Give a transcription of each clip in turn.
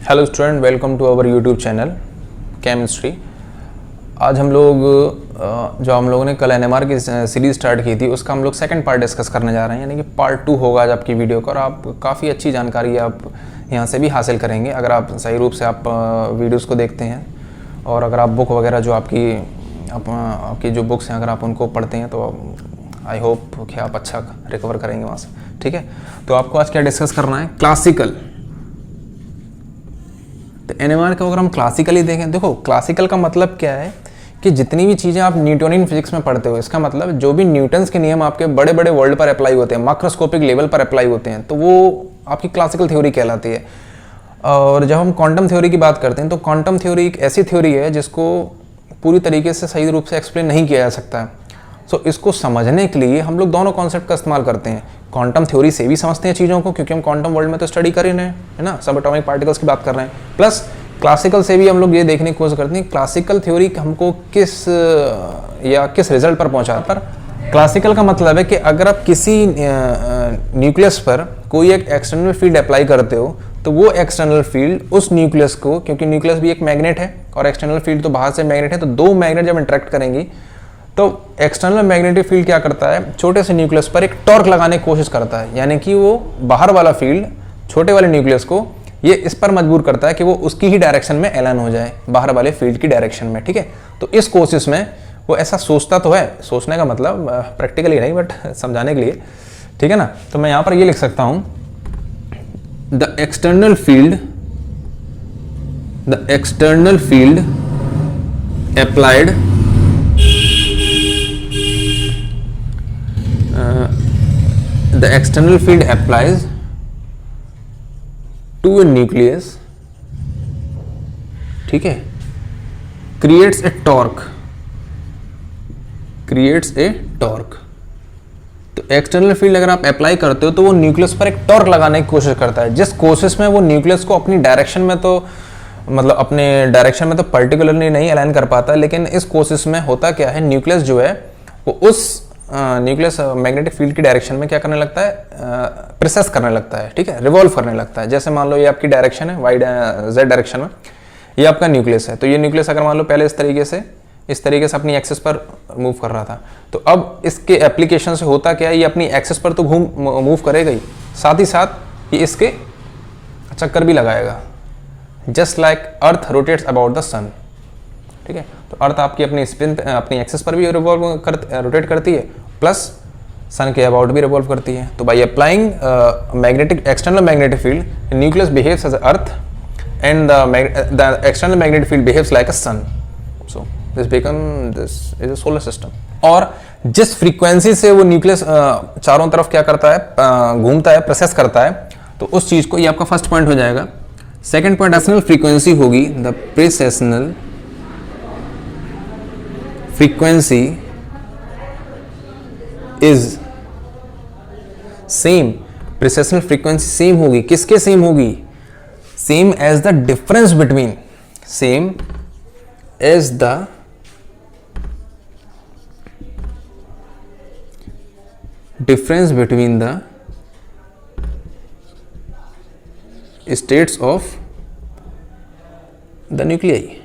Hello student, welcome to our YouTube channel chemistry. आज हम लोग जो हम लोगों ने कल एनएमआर की सीरीज़ स्टार्ट की थी उसका हम लोग सेकंड पार्ट डिस्कस करने जा रहे हैं, यानी कि पार्ट 2 होगा आज आपकी वीडियो का। और आप काफ़ी अच्छी जानकारी आप यहाँ से भी हासिल करेंगे अगर आप सही रूप से आप वीडियोज़ को देखते हैं, और अगर आप बुक वगैरह जो आपकी जो बुक्स हैं अगर आप उनको पढ़ते हैं तो आई होप कि आप अच्छा रिकवर करेंगे वहाँ से। ठीक है, तो आपको आज क्या डिस्कस करना है? क्लासिकल। तो एनएमआर का अगर हम क्लासिकली देखें, देखो क्लासिकल का मतलब क्या है कि जितनी भी चीज़ें आप न्यूटोनियन फिजिक्स में पढ़ते हो, इसका मतलब जो भी न्यूटन्स के नियम आपके बड़े बड़े वर्ल्ड पर अप्लाई होते हैं, माइक्रोस्कोपिक लेवल पर अप्लाई होते हैं, तो वो आपकी क्लासिकल थ्योरी कहलाती है। और जब हम क्वांटम थ्योरी की बात करते हैं तो क्वांटम थ्योरी एक ऐसी थ्योरी है जिसको पूरी तरीके से सही रूप से एक्सप्लेन नहीं किया जा सकता है। सो इसको समझने के लिए हम लोग दोनों कॉन्सेप्ट का इस्तेमाल करते हैं। क्वांटम थ्योरी से भी समझते हैं चीज़ों को, क्योंकि हम क्वांटम वर्ल्ड में तो स्टडी कर ही रहे हैं, है ना, सब एटॉमिक पार्टिकल्स की बात कर रहे हैं। प्लस क्लासिकल से भी हम लोग ये देखने की कोशिश करते हैं क्लासिकल थ्योरी हमको किस रिजल्ट पर पहुंचाता है। क्लासिकल का मतलब है कि अगर आप किसी न्यूक्लियस पर कोई एक एक्सटर्नल फील्ड अप्लाई करते हो तो वो एक्सटर्नल फील्ड उस न्यूक्लियस को, क्योंकि न्यूक्लियस भी एक मैग्नेट है और एक्सटर्नल फील्ड तो बाहर से मैग्नेट है, तो दो मैग्नेट जब इंटरेक्ट करेंगी तो एक्सटर्नल मैग्नेटिक फील्ड क्या करता है, छोटे से न्यूक्लियस पर एक टॉर्क लगाने की कोशिश करता है, यानी कि वो बाहर वाला फील्ड छोटे वाले न्यूक्लियस को ये इस पर मजबूर करता है कि वो उसकी ही डायरेक्शन में एलाइन हो जाए, बाहर वाले फील्ड की डायरेक्शन में। ठीक है, तो इस कोशिश में वो ऐसा सोचता तो है, सोचने का मतलब प्रैक्टिकली नहीं बट समझाने के लिए, ठीक है ना। तो मैं यहाँ पर ये लिख सकता हूँ, the external field applied the external field applies to a nucleus, ठीक है, creates a torque। तो एक्सटर्नल फील्ड अगर आप अप्लाई करते हो तो वो न्यूक्लियस पर एक टॉर्क लगाने की कोशिश करता है, जिस कोशिश में वो न्यूक्लियस को अपनी डायरेक्शन में तो मतलब अपने डायरेक्शन में तो पर्टिकुलरली नहीं अलाइन कर पाता, लेकिन इस कोशिश में होता क्या है, न्यूक्लियस जो है वो उस न्यूक्लियस मैग्नेटिक फील्ड की डायरेक्शन में क्या करने लगता है, प्रोसेस करने लगता है। ठीक है, रिवॉल्व करने लगता है। जैसे मान लो ये आपकी डायरेक्शन है वाई जेड डायरेक्शन में, ये आपका न्यूक्लियस है, तो ये न्यूक्लियस अगर मान लो पहले इस तरीके से अपनी एक्सिस पर मूव कर रहा था, तो अब इसके एप्लीकेशन से होता क्या है, ये अपनी एक्सिस पर तो मूव करेगा ही, साथ ही साथ ये इसके चक्कर भी लगाएगा, just like earth rotates about the sun. ठीक है, तो अर्थ आपकी अपनी स्पिन अपनी एक्सिस पर भी रोटेट करती है, प्लस सन के अबाउट भी रिवॉल्व करती है। तो by applying external magnetic field, nucleus behaves as earth and the external magnetic field behaves like a sun. So this is a solar system. और जिस फ्रीक्वेंसी से वो न्यूक्लियस चारों तरफ क्या करता है, घूमता है, प्रोसेस करता है, तो उस चीज को, ये आपका फर्स्ट पॉइंट हो जाएगा। सेकेंड पॉइंट एक्सटर्नल फ्रीक्वेंसी होगी, the precessional frequency is same. Precessional frequency same होगी, किसके सेम होगी, same as the difference between, same as the difference between the states of the nuclei.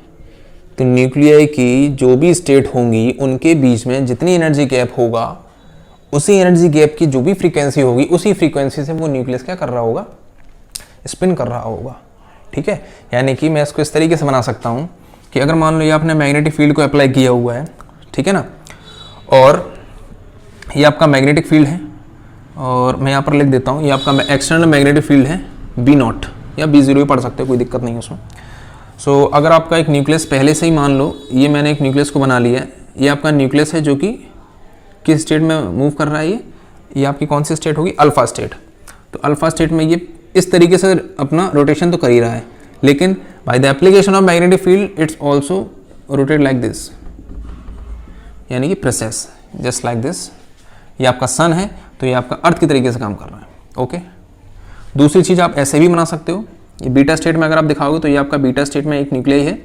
तो न्यूक्लियाई की जो भी स्टेट होंगी उनके बीच में जितनी एनर्जी गैप होगा, उसी एनर्जी गैप की जो भी फ्रीक्वेंसी होगी, उसी फ्रीक्वेंसी से वो न्यूक्लियस क्या कर रहा होगा, स्पिन कर रहा होगा। ठीक है, यानी कि मैं इसको इस तरीके से बना सकता हूँ कि अगर मान लो ये आपने मैग्नेटिक फील्ड को अप्लाई किया हुआ है, ठीक है ना, और ये आपका मैग्नेटिक फील्ड है, और मैं यहाँ पर लिख देता हूँ ये आपका एक्सटर्नल मैग्नेटिक फील्ड है B0 या B0 भी पढ़ सकते हो, कोई दिक्कत नहीं है उसमें। सो अगर आपका एक न्यूक्लियस पहले से ही मान लो, ये मैंने एक न्यूक्लियस को बना लिया है, ये आपका न्यूक्लियस है जो कि किस स्टेट में मूव कर रहा है, ये आपकी कौन सी स्टेट होगी, अल्फा स्टेट। तो अल्फा स्टेट में ये इस तरीके से अपना रोटेशन तो कर ही रहा है, लेकिन by the application of magnetic field it's also rotate like this, यानी कि प्रोसेस जस्ट लाइक दिस। ये आपका सन है तो ये आपका अर्थ की तरीके से काम कर रहा है। ओके, दूसरी चीज़ आप ऐसे भी बना सकते हो, ये बीटा स्टेट में अगर आप दिखाओगे तो ये आपका बीटा स्टेट में एक न्यूक्लियाई है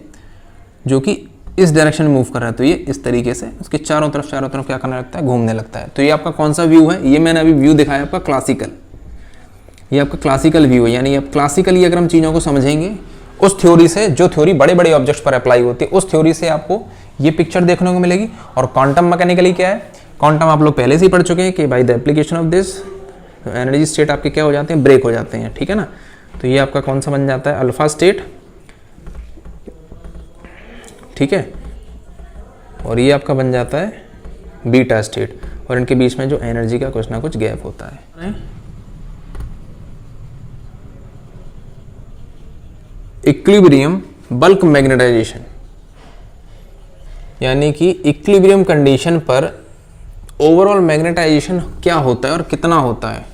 जो कि इस डायरेक्शन में मूव कर रहा है, तो ये इस तरीके से उसके चारों तरफ क्या करने लगता है, घूमने लगता है। तो ये आपका कौन सा व्यू है, ये मैंने अभी व्यू दिखाया आपका क्लासिकल, ये आपका क्लासिकल व्यू है। यानी अब क्लासिकली अगर हम चीज़ों को समझेंगे उस थ्योरी से, जो थ्योरी बड़े बड़े ऑब्जेक्ट्स पर अप्लाई होती है, उस थ्योरी से आपको ये पिक्चर देखने को मिलेगी। और क्वांटम मैकेनिकली क्या है, क्वांटम आप लोग पहले से ही पढ़ चुके हैं कि by the application of this energy state आपके क्या हो जाते हैं, ब्रेक हो जाते हैं, ठीक है ना। तो ये आपका कौन सा बन जाता है, अल्फा स्टेट, ठीक है, और ये आपका बन जाता है बीटा स्टेट, और इनके बीच में जो एनर्जी का कुछ ना कुछ गैप होता है। इक्विलिब्रियम बल्क मैग्नेटाइजेशन, यानी कि इक्विलिब्रियम कंडीशन पर ओवरऑल मैग्नेटाइजेशन क्या होता है और कितना होता है,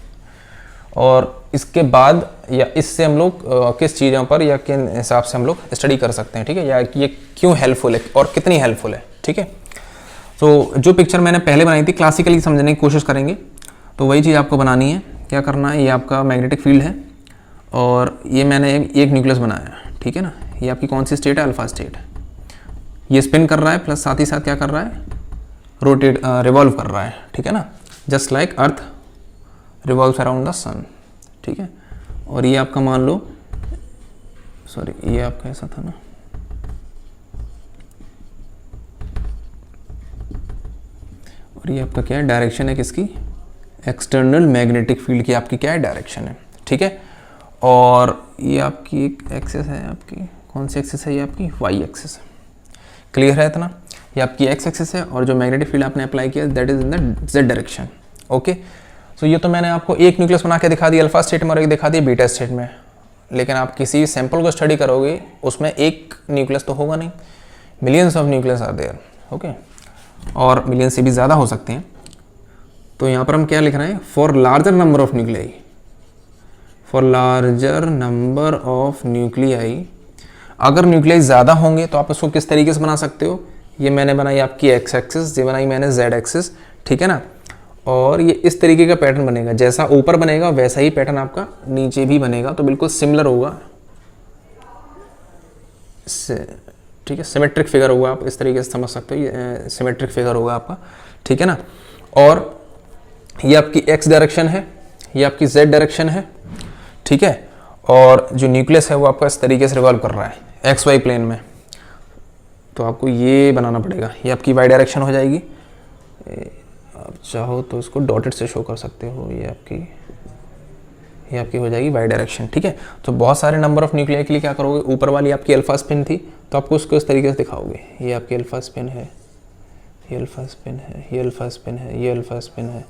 और इसके बाद या इससे हम लोग किस चीज़ों पर या किन हिसाब से हम लोग स्टडी कर सकते हैं, ठीक है, या ये क्यों हेल्पफुल है और कितनी हेल्पफुल है, ठीक है। तो जो पिक्चर मैंने पहले बनाई थी क्लासिकली समझने की कोशिश करेंगे, तो वही चीज़ आपको बनानी है। क्या करना है, ये आपका मैग्नेटिक फील्ड है और ये मैंने एक न्यूक्लियस बनाया है, ठीक है ना। ये आपकी कौन सी स्टेट है, अल्फा स्टेट। ये स्पिन कर रहा है प्लस साथ ही साथ क्या कर रहा है, रोटेट रिवॉल्व कर रहा है, ठीक है ना, just like earth revolves around the sun, ठीक है। और ये आपका मान लो, सॉरी ये आपका ऐसा था ना, और ये आपका क्या है, डायरेक्शन है किसकी, एक्सटर्नल मैग्नेटिक फील्ड की आपकी क्या है, डायरेक्शन है, ठीक है। और ये आपकी एक एक्सिस है, आपकी कौन सी एक्सिस है, ये आपकी वाई एक्सिस है, क्लियर है इतना। ये आपकी एक्स एक्सिस है और जो मैग्नेटिक फील्ड आपने अप्लाई किया that is in the Z direction, okay. So ये तो मैंने आपको एक न्यूक्लियस बना के दिखा दिया अल्फा स्टेट में और एक दिखा दिया बीटा स्टेट में, लेकिन आप किसी सैंपल को स्टडी करोगे उसमें एक न्यूक्लियस तो होगा नहीं, millions of nucleus are there, okay, और मिलियन से भी ज़्यादा हो सकते हैं। तो यहाँ पर हम क्या लिख रहे हैं, for larger number of nuclei, for larger number of nuclei, अगर न्यूक्लियाई ज़्यादा होंगे तो आप इसको किस तरीके से बना सकते हो, ये मैंने बनाई आपकी एक्स एक्सिस, ये बनाई मैंने जेड एक्सिस, ठीक है ना। और ये इस तरीके का पैटर्न बनेगा, जैसा ऊपर बनेगा वैसा ही पैटर्न आपका नीचे भी बनेगा, तो बिल्कुल सिमिलर होगा, ठीक है, सिमेट्रिक फिगर होगा, आप इस तरीके से समझ सकते हो, ये सिमेट्रिक फिगर होगा आपका, ठीक है ना। और ये आपकी एक्स डायरेक्शन है, ये आपकी जेड डायरेक्शन है, ठीक है, और जो न्यूक्लियस है वो आपका इस तरीके से रिवॉल्व कर रहा है एक्स वाई प्लेन में, तो आपको ये बनाना पड़ेगा, ये आपकी वाई डायरेक्शन हो जाएगी। आप चाहो तो इसको डॉटेड से शो कर सकते हो, ये आपकी हो जाएगी वाई डायरेक्शन, ठीक है। तो बहुत सारे नंबर ऑफ न्यूक्लियाई के लिए क्या करोगे, ऊपर वाली आपकी अल्फा स्पिन थी तो आपको उसको इस तरीके से दिखाओगे, ये आपकी अल्फा स्पिन है, ये अल्फा स्पिन है, ये अल्फा स्पिन है, ये अल्फा स्पिन है,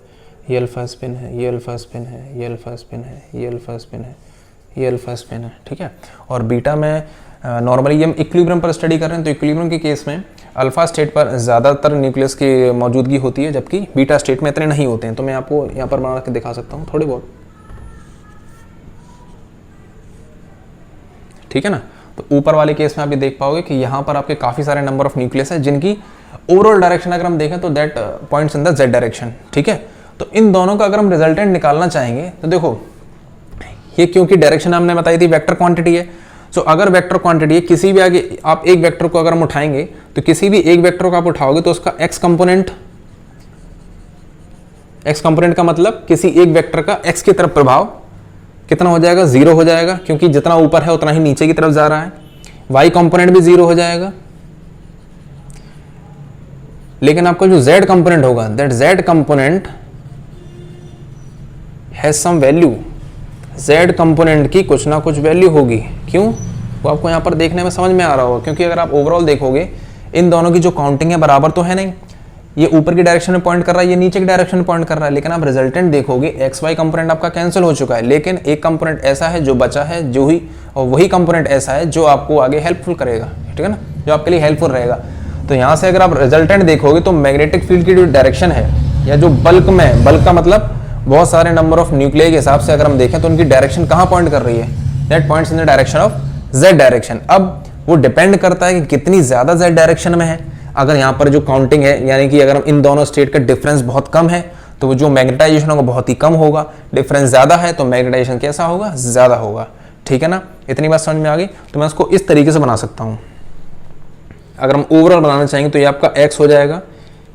ये अल्फा स्पिन है, ये अल्फा स्पिन है, ये अल्फा स्पिन है, ये अल्फा स्पिन है, ये अल्फा स्पिन है, ठीक है। और बीटा में नॉर्मली हम इक्विलिब्रियम पर स्टडी कर रहे हैं, तो इक्विलिब्रियम के केस में अल्फा स्टेट पर ज़्यादातर न्यूक्लियस की मौजूदगी होती है, जबकि बीटा स्टेट में इतने नहीं होते हैं। तो मैं आपको यहाँ पर बना के दिखा सकता हूँ थोड़े बहुत, ठीक है ना। तो ऊपर वाले केस में आप ये देख पाओगे कि यहाँ पर आपके काफ़ी सारे नंबर ऑफ न्यूक्लियस है जिनकी ओवरऑल डायरेक्शन अगर हम देखें तो that points in the Z direction, ठीक है। तो इन दोनों का अगर हम रिजल्टेंट निकालना चाहेंगे तो देखो, ये क्योंकि डायरेक्शन हमने बताई थी वेक्टर क्वांटिटी है, सो अगर वेक्टर क्वांटिटी है किसी भी आगे आप एक वेक्टर को अगर हम उठाएंगे तो किसी भी एक वेक्टर को आप उठाओगे तो उसका एक्स कंपोनेंट का मतलब किसी एक वेक्टर का एक्स की तरफ प्रभाव कितना हो जाएगा, 0 हो जाएगा, क्योंकि जितना ऊपर है उतना ही नीचे की तरफ जा रहा है। वाई कंपोनेंट भी 0 हो जाएगा, लेकिन आपका जो z कंपोनेंट होगा that z component has some value, z component की कुछ ना कुछ वैल्यू होगी। क्यों, वो आपको यहाँ पर देखने में समझ में आ रहा होगा, क्योंकि अगर आप ओवरऑल देखोगे इन दोनों की जो काउंटिंग है बराबर तो है नहीं, ये ऊपर की डायरेक्शन में पॉइंट कर रहा है, ये नीचे की डायरेक्शन में पॉइंट कर रहा है, लेकिन आप रिजल्टेंट देखोगे एक्स वाई कंपोनेंट आपका कैंसिल हो चुका है, लेकिन एक कंपोनेंट ऐसा है जो बचा है, जो ही, और वही कंपोनेंट ऐसा है जो आपको आगे हेल्पफुल करेगा, ठीक है ना, जो आपके लिए हेल्पफुल रहेगा। तो यहाँ से अगर आप रिजल्टेंट देखोगे तो मैग्नेटिक फील्ड की जो डायरेक्शन है, या जो बल्क में, बल्क का मतलब बहुत सारे नंबर ऑफ न्यूक्लियाई के हिसाब से अगर हम देखें तो उनकी डायरेक्शन कहाँ पॉइंट कर रही है, that points in the direction of Z direction. अब वो डिपेंड करता है कि कितनी ज्यादा जेड डायरेक्शन में है। अगर यहाँ पर जो काउंटिंग है, यानी कि अगर हम इन दोनों स्टेट का डिफरेंस बहुत कम है तो वो जो मैग्नेटाइजेशन होगा बहुत ही कम होगा, डिफरेंस ज्यादा है तो मैग्नेटाइजेशन कैसा होगा, ज्यादा होगा, ठीक है ना। इतनी बात समझ में आ गई। तो मैं उसको इस तरीके से बना सकता हूँ। अगर हम ओवरऑल बनाना चाहेंगे तो ये आपका एक्स हो जाएगा,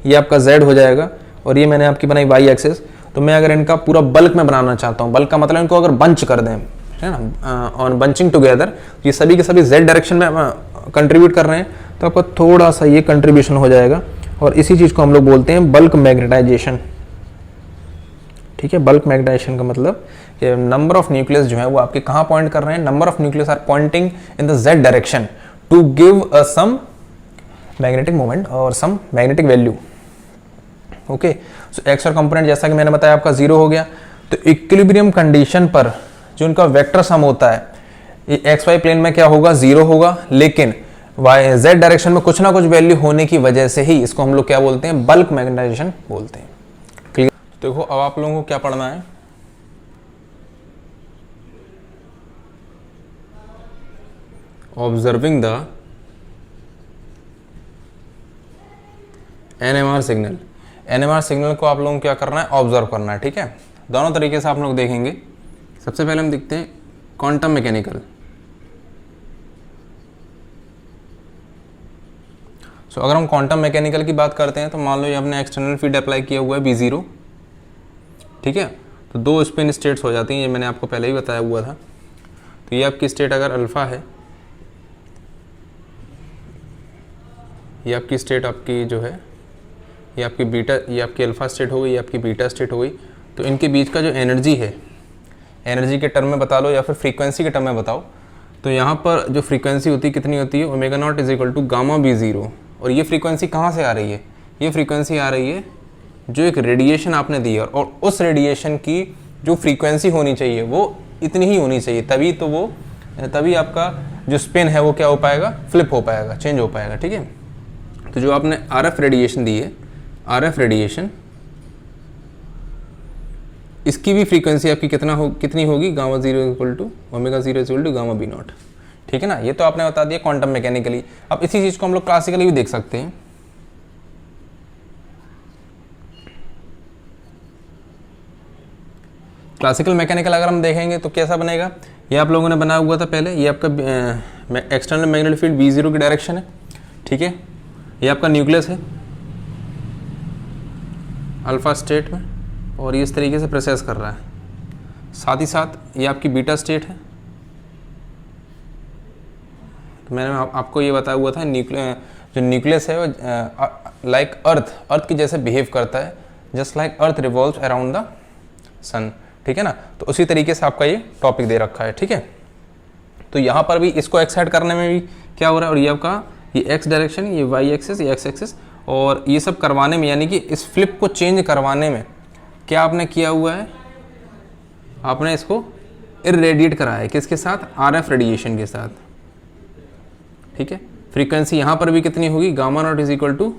ये आपका जेड हो जाएगा, और ये मैंने आपकी बनाई वाई एक्सिस। तो मैं अगर इनका पूरा बल्क में बनाना चाहता हूँ, बल्क का मतलब इनको अगर बंच कर दें, है ना, ऑन बंचिंग टुगेदर, ये सभी के सभी जेड डायरेक्शन में कंट्रीब्यूट कर रहे हैं, तो आपका थोड़ा सा ये कंट्रीब्यूशन हो जाएगा, और इसी चीज़ को हम लोग बोलते हैं बल्क मैग्नेटाइजेशन। ठीक है, बल्क मैग्नेटाइजेशन का मतलब कि नंबर ऑफ न्यूक्लियस जो है वो आपके कहाँ पॉइंट कर रहे हैं, number of nucleus are pointing in the Z direction to give some magnetic moment और some magnetic value. Okay, so X और कंपोनेंट जैसा कि मैंने बताया आपका जीरो हो गया, तो इक्विलिब्रियम कंडीशन पर जो उनका वेक्टर सम होता है, ये एक्स वाई प्लेन में क्या होगा, जीरो होगा, लेकिन वाई जेड डायरेक्शन में कुछ ना कुछ वैल्यू होने की वजह से ही इसको हम लोग क्या बोलते हैं, बल्क मैग्नेटाइजेशन बोलते हैं। क्लियर? देखो अब आप लोगों को क्या पढ़ना है, observing the NMR signal. NMR signal को आप लोगों को क्या करना है, ऑब्जर्व करना है। ठीक है, दोनों तरीके से आप लोग देखेंगे। सबसे पहले हम देखते हैं क्वांटम मैकेनिकल। सो अगर हम क्वांटम मैकेनिकल की बात करते हैं तो मान लो ये आपने एक्सटर्नल फील्ड अप्लाई किया हुआ है B0, ठीक है, तो दो स्पिन स्टेट्स हो जाती हैं, ये मैंने आपको पहले ही बताया हुआ था। तो ये आपकी स्टेट अगर अल्फा है, ये आपकी स्टेट आपकी जो है, ये आपकी बीटा, ये आपकी अल्फा स्टेट हो गई, ये आपकी बीटा स्टेट हो गई। तो इनके बीच का जो एनर्जी है, एनर्जी के टर्म में बता लो या फिर फ्रीक्वेंसी के टर्म में बताओ, तो यहाँ पर जो फ्रीक्वेंसी होती है कितनी होती है, omega not is equal to gamma B0। और ये फ्रीक्वेंसी कहाँ से आ रही है, ये फ्रीक्वेंसी आ रही है जो एक रेडिएशन आपने दी है, और उस रेडिएशन की जो फ्रीक्वेंसी होनी चाहिए वो इतनी ही होनी चाहिए, तभी आपका जो स्पिन है वो क्या हो पाएगा, फ्लिप हो पाएगा, चेंज हो पाएगा। ठीक है, तो जो आपने RF रेडिएशन दी है, RF रेडिएशन, इसकी भी फ्रीक्वेंसी आपकी कितनी होगी, gamma 0 equal to omega 0 equal to gamma B0। ठीक है ना, ये तो आपने बता दिया क्वांटम मैकेनिकली। अब इसी चीज़ को हम लोग क्लासिकली भी देख सकते हैं। क्लासिकल मैकेनिकल अगर हम देखेंगे तो कैसा बनेगा, ये आप लोगों ने बनाया हुआ था पहले, ये आपका एक्सटर्नल मैग्नेटिक फील्ड B0 की डायरेक्शन है। ठीक है, ये आपका न्यूक्लियस है अल्फा स्टेट में, और ये इस तरीके से प्रोसेस कर रहा है। साथ ही साथ ये आपकी बीटा स्टेट है। तो मैंने आपको ये बताया हुआ था, जो न्यूक्लियस है वो लाइक अर्थ की जैसे बिहेव करता है, just like earth revolves around the sun. ठीक है ना, तो उसी तरीके से आपका ये टॉपिक दे रखा है। ठीक है, तो यहाँ पर भी इसको एक्साइट करने में भी क्या हो रहा है, और ये आपका ये एक्स डायरेक्शन, ये वाई एक्सिस, ये एक्स एक्सिस, और ये सब करवाने में, यानी कि इस फ्लिप को चेंज करवाने में क्या आपने किया हुआ है, आपने इसको इरेडिएट कराया है, किसके साथ, RF रेडिएशन के साथ। ठीक है, फ्रीक्वेंसी यहाँ पर भी कितनी होगी, gamma naught is equal to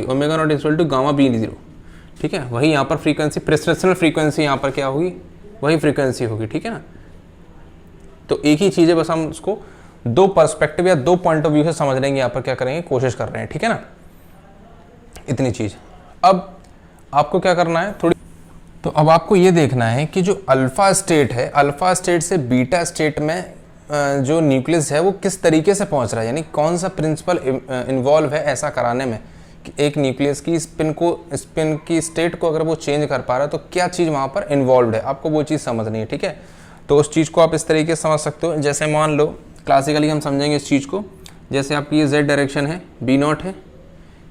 omega not is equal to gamma B0। ठीक है, वही यहाँ पर फ्रीक्वेंसी, प्रेसक्रिप्शनल फ्रीक्वेंसी यहाँ पर क्या होगी, वही फ्रीक्वेंसी होगी। ठीक है ना, तो एक ही चीज़ है, बस हम उसको दो पर्सपेक्टिव या दो पॉइंट ऑफ व्यू से समझने की यहाँ पर क्या करेंगे, कोशिश कर रहे हैं। ठीक है ना, इतनी चीज़। अब आपको क्या करना है थोड़ी, तो अब आपको ये देखना है कि जो अल्फा स्टेट है, अल्फा स्टेट से बीटा स्टेट में जो न्यूक्लियस है वो किस तरीके से पहुंच रहा है, यानी कौन सा प्रिंसिपल इन्वॉल्व है ऐसा कराने में कि एक न्यूक्लियस की स्पिन की स्टेट को अगर वो चेंज कर पा रहा है तो क्या चीज़ वहाँ पर इन्वॉल्व है, आपको वो चीज़ समझनी है। ठीक है, तो उस चीज़ को आप इस तरीके से समझ सकते हो। जैसे मान लो क्लासिकली हम समझेंगे इस चीज़ को, जैसे आपकी ये Z डायरेक्शन है, B0 है,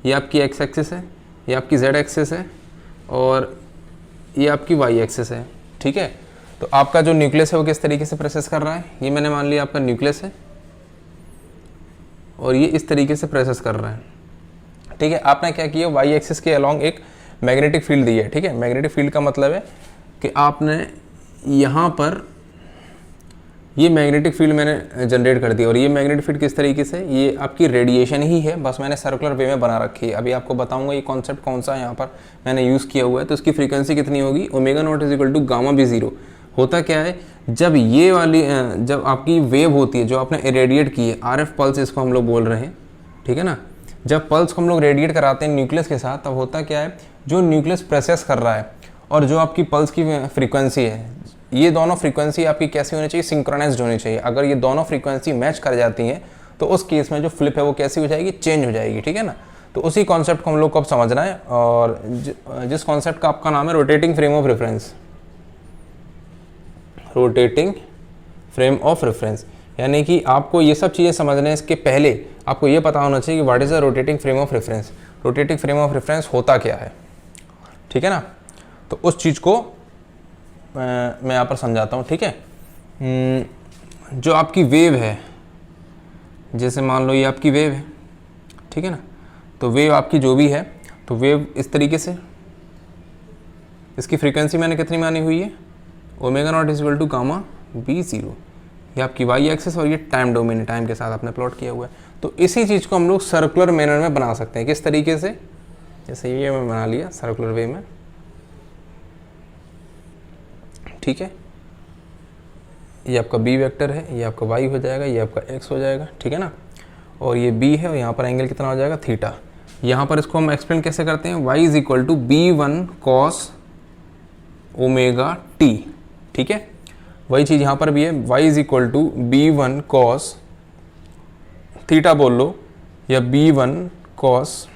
ये आपकी X एक्सिस है, ये आपकी Z एक्सिस है, और ये आपकी Y एक्सिस है। ठीक है, तो आपका जो न्यूक्लियस है वो किस तरीके से प्रोसेस कर रहा है, ये मैंने मान लिया आपका न्यूक्लियस है, और ये इस तरीके से प्रोसेस कर रहा है। ठीक है, आपने क्या किया, Y एक्सिस के अलॉन्ग एक मैग्नेटिक फील्ड दी है। ठीक है, मैग्नेटिक फील्ड का मतलब है कि आपने यहाँ पर ये मैग्नेटिक फील्ड मैंने जनरेट कर दी, और ये मैग्नेटिक फील्ड किस तरीके से, ये आपकी रेडिएशन ही है, बस मैंने सर्कुलर वे में बना रखी है। अभी आपको बताऊंगा ये कॉन्सेप्ट कौन सा यहाँ पर मैंने यूज़ किया हुआ है। तो इसकी फ्रीक्वेंसी कितनी होगी, omega not is equal to gamma B0। होता क्या है, जब ये वाली जब आपकी वेव होती है जो आपने इरेडिएट की है, RF पल्स इसको हम लोग बोल रहे हैं। ठीक है ना, जब पल्स को हम लोग रेडिएट कराते हैं न्यूक्लियस के साथ, तब होता क्या है, जो न्यूक्लियस प्रोसेस कर रहा है और जो आपकी पल्स की फ्रीक्वेंसी है, ये दोनों फ्रीक्वेंसी आपकी कैसी होनी चाहिए, सिंक्रोनाइज्ड होनी चाहिए। अगर ये दोनों फ्रीक्वेंसी मैच कर जाती हैं तो उस केस में जो फ्लिप है वो कैसी हो जाएगी, चेंज हो जाएगी। ठीक है ना, तो उसी कॉन्सेप्ट को हम लोग को अब समझना है, और जिस कॉन्सेप्ट का आपका नाम है rotating frame of reference. Rotating frame of reference, यानी कि आपको ये सब चीज़ें समझने हैं इसके पहले आपको ये पता होना चाहिए कि what is a rotating frame of reference, rotating frame of reference होता क्या है, ठीक है ना। तो उस चीज़ को मैं यहाँ पर समझाता हूँ, ठीक है। जो आपकी वेव है, जैसे मान लो ये आपकी वेव है, ठीक है ना, तो वेव आपकी जो भी है, तो वेव इस तरीके से, इसकी फ्रीक्वेंसी मैंने कितनी मानी हुई है, omega not is equal to gamma B zero, ये आपकी वाई एक्सिस और ये टाइम डोमेन, टाइम के साथ आपने प्लॉट किया हुआ है। तो इसी चीज़ को हम लोग सर्कुलर मैनर में बना सकते हैं, किस तरीके से, जैसे ये मैं बना लिया सर्कुलर वे में, ठीक है। ये आपका बी वेक्टर है, ये आपका वाई हो जाएगा, ये आपका एक्स हो जाएगा, ठीक है ना, और ये बी है और यहाँ पर एंगल कितना हो जाएगा, थीटा। यहाँ पर इसको हम एक्सप्लेन कैसे करते हैं, y is equal to B one cos omega T, ठीक है। वही चीज़ यहाँ पर भी है, y is equal to B one cos theta बोल लो, या B one cos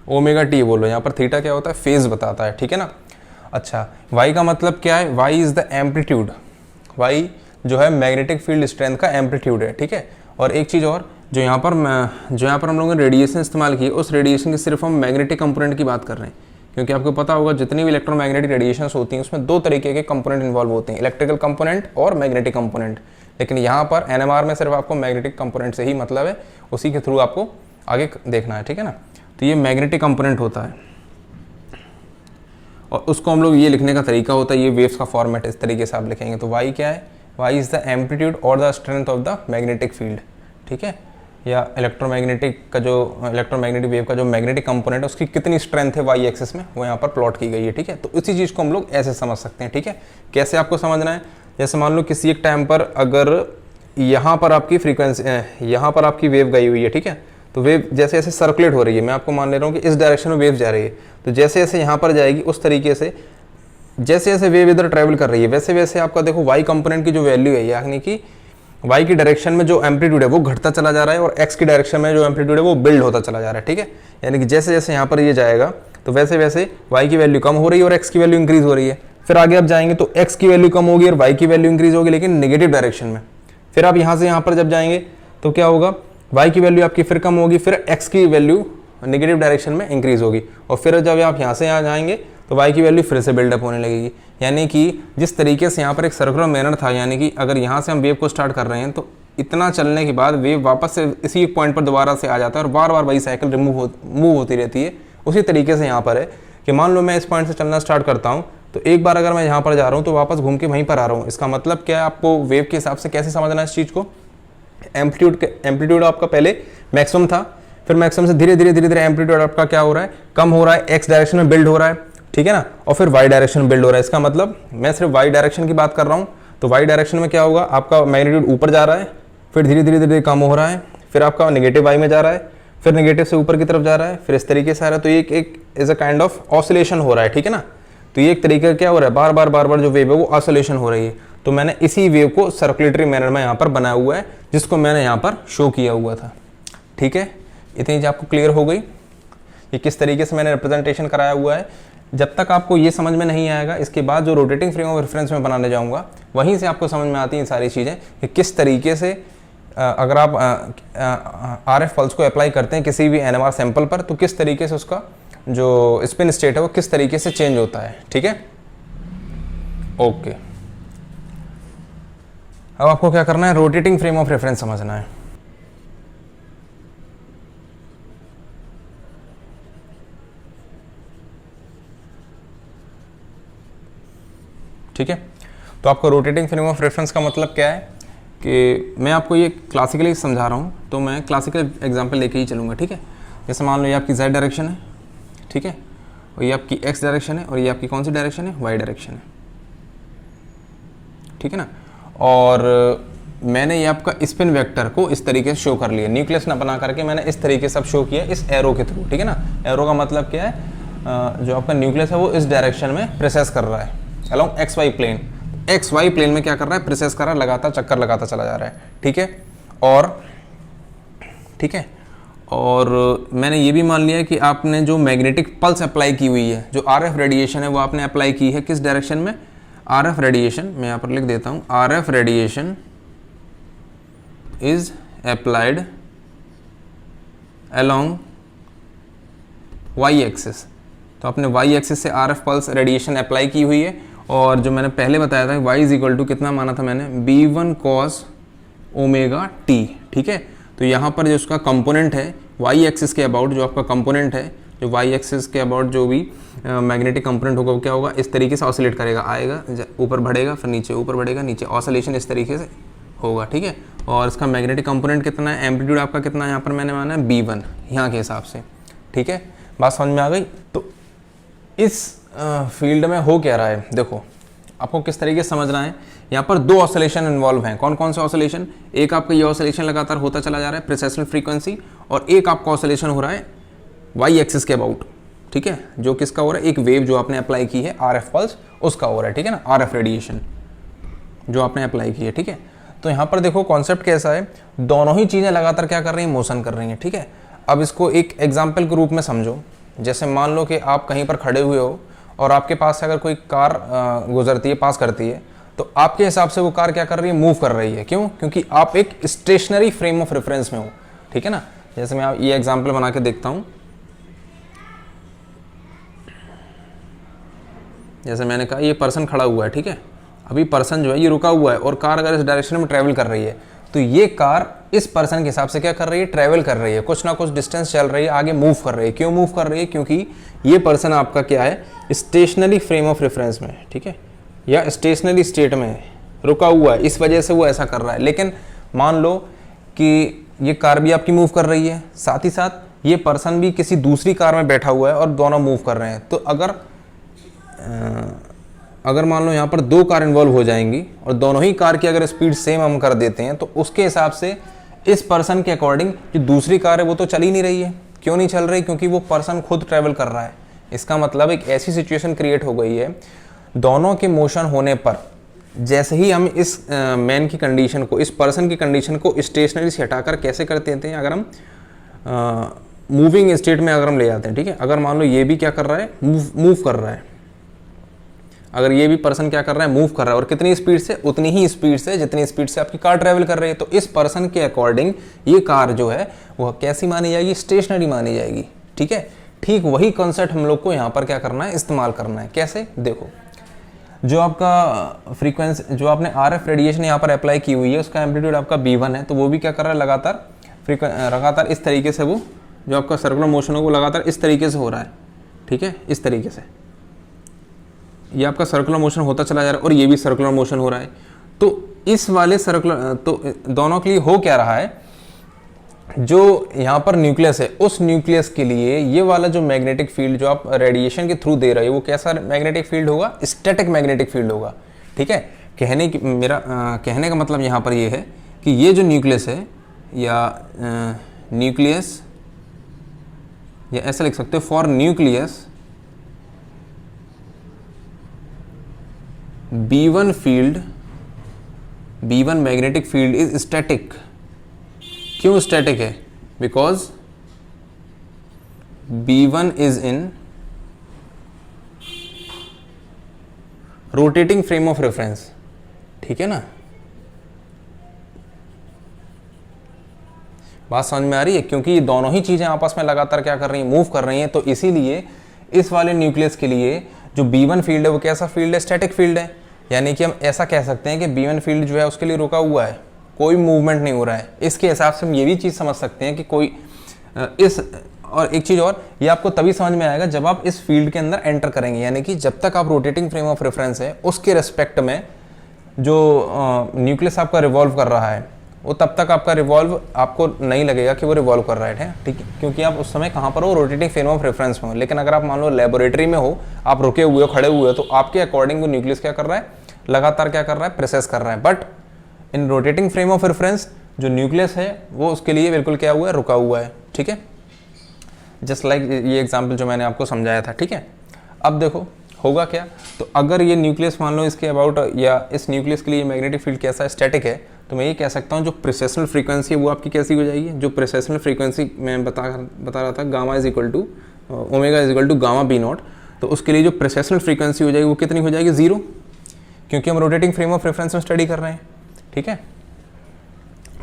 omega T बोलो। यहाँ पर थीटा क्या होता है, फेज बताता है, ठीक है ना। अच्छा, y का मतलब क्या है, y is the amplitude, y जो है मैग्नेटिक फील्ड स्ट्रेंथ का एम्पलीट्यूड है, ठीक है। और एक चीज़ और, जो यहाँ पर हम लोगों ने रेडिएशन इस्तेमाल की, उस रेडिएशन की सिर्फ हम मैग्नेटिक कंपोनेंट की बात कर रहे हैं, क्योंकि आपको पता होगा जितनी भी इलेक्ट्रोमैग्नेटिक रेडिएशंस होती हैं उसमें दो तरीके के कंपोनेंट इन्वॉल्व होते हैं, इलेक्ट्रिकल कंपोनेंट और मैग्नेटिक कंपोनेंट। लेकिन यहाँ पर NMR में सिर्फ आपको मैग्नेटिक कंपोनेंट से ही मतलब है, उसी के थ्रू आपको आगे देखना है, ठीक है ना। तो ये मैग्नेटिक कंपोनेंट होता है, और उसको हम लोग ये लिखने का तरीका होता है, ये वेव्स का फॉर्मेट इस तरीके से आप लिखेंगे। तो y क्या है, y इज़ द एम्पलीट्यूड और the strength of the magnetic field, ठीक है, या इलेक्ट्रोमैग्नेटिक वेव का जो मैग्नेटिक कंपोनेंट है उसकी कितनी स्ट्रेंथ है y एक्सिस में, वो यहाँ पर प्लॉट की गई है, ठीक है। तो इसी चीज़ को हम लोग ऐसे समझ सकते हैं, ठीक है। कैसे आपको समझना है, जैसे मान लो किसी एक टाइम पर अगर यहाँ पर आपकी फ्रीक्वेंसी, यहाँ पर आपकी वेव गई हुई है, ठीक है, तो वेव जैसे जैसे सर्कुलेट हो रही है, मैं आपको मान ले रहा हूँ कि इस डायरेक्शन में वेव जा रही है, तो जैसे जैसे यहाँ पर जाएगी उस तरीके से जैसे जैसे वेव इधर ट्रैवल कर रही है, वैसे वैसे आपका देखो y कंपोनेंट की जो वैल्यू है, यानी कि y की डायरेक्शन में जो एम्पलीट्यूड है वो घटता चला जा रहा है, और x की डायरेक्शन में जो एम्पलीट्यूड है वो बिल्ड होता चला जा रहा है, ठीक है। यानी कि जैसे जैसे यहाँ पर ये जाएगा तो वैसे वैसे y की वैल्यू कम हो रही है और x की वैल्यू इंक्रीज हो रही है। फिर आगे आप जाएंगे तो x की वैल्यू कम होगी और y की वैल्यू इंक्रीज होगी, लेकिन नेगेटिव डायरेक्शन में। फिर आप यहाँ से यहाँ पर जब जाएंगे तो क्या होगा, y की वैल्यू आपकी फिर कम होगी, फिर x की वैल्यू नेगेटिव डायरेक्शन में इंक्रीज होगी, और फिर जब आप यहाँ से यहाँ जाएंगे तो y की वैल्यू फिर से बिल्डअप होने लगेगी। यानी कि जिस तरीके से यहाँ पर एक सर्कुलर मैनर था, यानी कि अगर यहाँ से हम वेव को स्टार्ट कर रहे हैं तो इतना चलने के बाद वेव वापस से इसी एक पॉइंट पर दोबारा से आ जाता है और बार बार वही साइकिल मूव होती रहती है। उसी तरीके से यहाँ पर है कि मान लो मैं इस पॉइंट से चलना स्टार्ट करता हूँ, तो एक बार अगर मैं यहाँ पर जा रहा हूँ तो वापस घूम के वहीं पर आ रहा हूँ। इसका मतलब क्या है, आपको वेव के हिसाब से कैसे समझना है इस चीज़ को। एम्पलीट्यूड आपका पहले मैक्सिमम था, फिर मैक्सिमम से धीरे धीरे एम्पलीट्यूड आपका क्या हो रहा है, कम हो रहा है, एक्स डायरेक्शन में बिल्ड हो रहा है, ठीक है ना, और फिर वाई डायरेक्शन में बिल्ड हो रहा है। इसका मतलब मैं सिर्फ वाई डायरेक्शन की बात कर रहा हूँ, तो वाई डायरेक्शन में क्या होगा, आपका मैग्नीट्यूड ऊपर जा रहा है, फिर धीरे धीरे कम हो रहा है, फिर आपका नेगेटिव वाई में जा रहा है, फिर नेगेटिव से ऊपर की तरफ जा रहा है, फिर इस तरीके से आ रहा है। तो ये एक is a kind of oscillation हो रहा है, ठीक है ना। तो ये एक तरीका क्या हो रहा है, बार बार जो वेव है वो ऑसिलेशन हो रही है। तो मैंने इसी वेव को सर्कुलेटरी मैनर में यहाँ पर बनाया हुआ है, जिसको मैंने यहाँ पर शो किया हुआ था, ठीक है। इतनी चीज आपको क्लियर हो गई, ये किस तरीके से मैंने रिप्रेजेंटेशन कराया हुआ है। जब तक आपको ये समझ में नहीं आएगा, इसके बाद जो रोटेटिंग फ्रेम ऑफ रेफरेंस में बनाने जाऊँगा, वहीं से आपको समझ में आती हैं सारी चीज़ें कि किस तरीके से अगर आप RF पल्स को अप्लाई करते हैं किसी भी NMR सैंपल पर, तो किस तरीके से उसका जो स्पिन स्टेट है वो किस तरीके से चेंज होता है, ठीक है। ओके, अब आपको क्या करना है, रोटेटिंग फ्रेम ऑफ रेफरेंस समझना है। ठीक है, तो आपको रोटेटिंग फ्रेम ऑफ रेफरेंस का मतलब क्या है कि मैं आपको ये क्लासिकली समझा रहा हूँ, तो मैं क्लासिकल एग्जांपल लेके ही चलूँगा, ठीक है। जैसे मान लो ये आपकी Z डायरेक्शन है, ठीक है, और ये आपकी X डायरेक्शन है, और ये आपकी कौन सी डायरेक्शन है, Y डायरेक्शन है, ठीक है ना। और मैंने ये आपका स्पिन वेक्टर को इस तरीके से शो कर लिया, न्यूक्लियस ना बना करके मैंने इस तरीके से अब शो किया इस एरो के थ्रू, ठीक है ना। एरो का मतलब क्या है, जो आपका न्यूक्लियस है वो इस डायरेक्शन में प्रोसेस कर रहा है along XY plane. XY plane में क्या कर रहा है, प्रोसेस कर रहा है, लगातार चक्कर लगाता चला जा रहा है, ठीक है। और मैंने ये भी मान लिया कि आपने जो मैग्नेटिक पल्स अप्लाई की हुई है, जो RF रेडिएशन है वो आपने अप्लाई की है किस डायरेक्शन में, RF रेडिएशन, मैं यहाँ पर लिख देता हूँ, RF radiation is applied along Y axis. तो आपने वाई एक्सिस से RF पल्स रेडिएशन अप्लाई की हुई है, और जो मैंने पहले बताया था y इज इक्वल टू कितना माना था मैंने, B1 cos ओमेगा t, ठीक है। तो यहाँ पर जो उसका कंपोनेंट है वाई एक्सिस के अबाउट, जो आपका कंपोनेंट है, जो वाई एक्सिस के अबाउट जो भी मैग्नेटिक कंपोनेंट होगा वो क्या होगा, इस तरीके से ऑसिलेट करेगा, आएगा ऊपर बढ़ेगा फिर नीचे, ऊपर बढ़ेगा नीचे, ऑसिलेशन इस तरीके से होगा, ठीक है। और इसका मैग्नेटिक कंपोनेंट कितना है, एम्पलीट्यूड आपका कितना है, यहाँ पर मैंने माना है B1 यहाँ के हिसाब से, ठीक है। बात समझ में आ गई। तो इस फील्ड में हो क्या रहा है, देखो आपको किस तरीके से समझना है। यहाँ पर दो ऑसिलेशन इन्वॉल्व हैं। कौन कौन से ऑसिलेशन, एक आपका ये ऑसिलेशन लगातार होता चला जा रहा है प्रेसेशनल फ्रीक्वेंसी, और एक आपका ऑसिलेशन हो रहा है वाई एक्सिस के अबाउट, ठीक है, जो किसका हो रहा है, एक वेव जो आपने अप्लाई की है RF पल्स उसका हो रहा है, ठीक है ना, RF रेडिएशन जो आपने अप्लाई की है, ठीक है। तो यहाँ पर देखो कॉन्सेप्ट कैसा है, दोनों ही चीज़ें लगातार क्या कर रही हैं, मोशन कर रही हैं, ठीक है। अब इसको एक एग्जाम्पल के रूप में समझो। जैसे मान लो कि आप कहीं पर खड़े हुए हो और आपके पास से अगर कोई कार गुजरती है, पास करती है, तो आपके हिसाब से वो कार क्या कर रही है, मूव कर रही है। क्यों? क्योंकि आप एक स्टेशनरी फ्रेम ऑफ रेफरेंस में हो, ठीक है ना। जैसे मैं ये एग्जाम्पल बना के देखता हूँ। जैसे मैंने कहा ये पर्सन खड़ा हुआ है, ठीक है, अभी पर्सन जो है ये रुका हुआ है और कार अगर इस डायरेक्शन में ट्रैवल कर रही है, तो ये कार इस पर्सन के हिसाब से क्या कर रही है, ट्रैवल कर रही है, कुछ ना कुछ डिस्टेंस चल रही है, आगे मूव कर रही है। क्यों मूव कर रही है? क्योंकि ये पर्सन आपका क्या है, स्टेशनरी फ्रेम ऑफ रेफरेंस में, ठीक है, या स्टेशनरी स्टेट में रुका हुआ है, इस वजह से वो ऐसा कर रहा है। लेकिन मान लो कि ये कार भी आपकी मूव कर रही है, साथ ही साथ ये पर्सन भी किसी दूसरी कार में बैठा हुआ है और दोनों मूव कर रहे हैं। तो अगर मान लो यहाँ पर दो कार इन्वॉल्व हो जाएंगी और दोनों ही कार की अगर स्पीड सेम हम कर देते हैं, तो उसके हिसाब से इस पर्सन के अकॉर्डिंग जो दूसरी कार है वो तो चल ही नहीं रही है। क्यों नहीं चल रही? क्योंकि वो पर्सन खुद ट्रैवल कर रहा है। इसका मतलब एक ऐसी सिचुएशन क्रिएट हो गई है, दोनों के मोशन होने पर जैसे ही हम इस मैन की कंडीशन को, इस पर्सन की कंडीशन को स्टेशनरी से हटाकर कैसे कर देते हैं, अगर हम मूविंग स्टेट में अगर हम ले जाते हैं, ठीक है। अगर मान लो ये भी क्या कर रहा है, मूव कर रहा है, अगर ये भी पर्सन क्या कर रहा है, मूव कर रहा है, और कितनी स्पीड से, उतनी ही स्पीड से जितनी स्पीड से आपकी कार ट्रैवल कर रही है, तो इस पर्सन के अकॉर्डिंग ये कार जो है वो कैसी मानी जाएगी, स्टेशनरी मानी जाएगी, ठीक है। ठीक वही कॉन्सेप्ट हम लोग को यहाँ पर क्या करना है, इस्तेमाल करना है। कैसे? देखो, जो आपका फ्रीक्वेंसी, जो आपने RF रेडिएशन यहाँ पर अप्लाई की हुई है, उसका एम्पलीट्यूड आपका B1 है, तो वो भी क्या कर रहा है, लगातार इस तरीके से, वो जो आपका सर्कुलर मोशन हो वो लगातार इस तरीके से हो रहा है, ठीक है, इस तरीके से ये आपका सर्कुलर मोशन होता चला जा रहा है और ये भी सर्कुलर मोशन हो रहा है। तो इस वाले सर्कुलर, तो दोनों के लिए हो क्या रहा है, जो यहाँ पर न्यूक्लियस है, उस न्यूक्लियस के लिए ये वाला जो मैग्नेटिक फील्ड जो आप रेडिएशन के थ्रू दे रहे हो, वो कैसा मैग्नेटिक फील्ड होगा, स्टैटिक मैग्नेटिक फील्ड होगा, ठीक है। कहने का मतलब यहाँ पर ये है कि ये जो न्यूक्लियस है, या न्यूक्लियस, या ऐसा लिख सकते हो, for nucleus B1 field, B1 magnetic field is static. क्यों स्टैटिक है? Because B1 is in rotating frame of reference, ठीक है ना। बात समझ में आ रही है? क्योंकि ये दोनों ही चीजें आपस में लगातार क्या कर रही हैं, मूव कर रही हैं। तो इसीलिए इस वाले न्यूक्लियस के लिए जो B1 फील्ड है वो कैसा फील्ड है, स्टैटिक फील्ड है। यानी कि हम ऐसा कह सकते हैं कि B1 फील्ड जो है उसके लिए रुका हुआ है, कोई मूवमेंट नहीं हो रहा है। इसके हिसाब से हम ये भी चीज़ समझ सकते हैं कि कोई और एक चीज़ और, ये आपको तभी समझ में आएगा जब आप इस फील्ड के अंदर एंटर करेंगे। यानी कि जब तक आप रोटेटिंग फ्रेम ऑफ रेफरेंस है उसके रेस्पेक्ट में जो न्यूक्लियस आपका रिवॉल्व कर रहा है, वो तब तक आपका रिवॉल्व आपको नहीं लगेगा कि वो रिवॉल्व कर रहा है, ठीक है, क्योंकि आप उस समय कहाँ पर हो, रोटेटिंग फ्रेम ऑफ रेफरेंस में हो। लेकिन अगर आप मान लो लेबोरेटरी में हो, आप रुके हुए हो, खड़े हुए हो, तो आपके अकॉर्डिंग वो न्यूक्लियस क्या कर रहा है, लगातार क्या कर रहा है, प्रोसेस कर रहा है। But in rotating frame of reference जो न्यूक्लियस है वो उसके लिए बिल्कुल क्या हुआ है, रुका हुआ है, ठीक है। जस्ट लाइक ये एग्जाम्पल जो मैंने आपको समझाया था, ठीक है। अब देखो होगा क्या, तो अगर ये न्यूक्लियस मान लो इसके अबाउट, या इस न्यूक्लियस के लिए मैग्नेटिक फील्ड कैसा है, स्टैटिक है, तो मैं ये कह सकता हूँ जो प्रेसेशनल फ्रीक्वेंसी है वो आपकी कैसी हो जाएगी, जो प्रेसेशनल फ्रीक्वेंसी मैं बता रहा था, gamma is equal to omega is equal to gamma B0, तो उसके लिए जो प्रेसेशनल फ्रीक्वेंसी हो जाएगी वो कितनी हो जाएगी, 0। क्योंकि हम रोटेटिंग फ्रेम ऑफ रेफरेंस में स्टडी कर रहे हैं, ठीक है।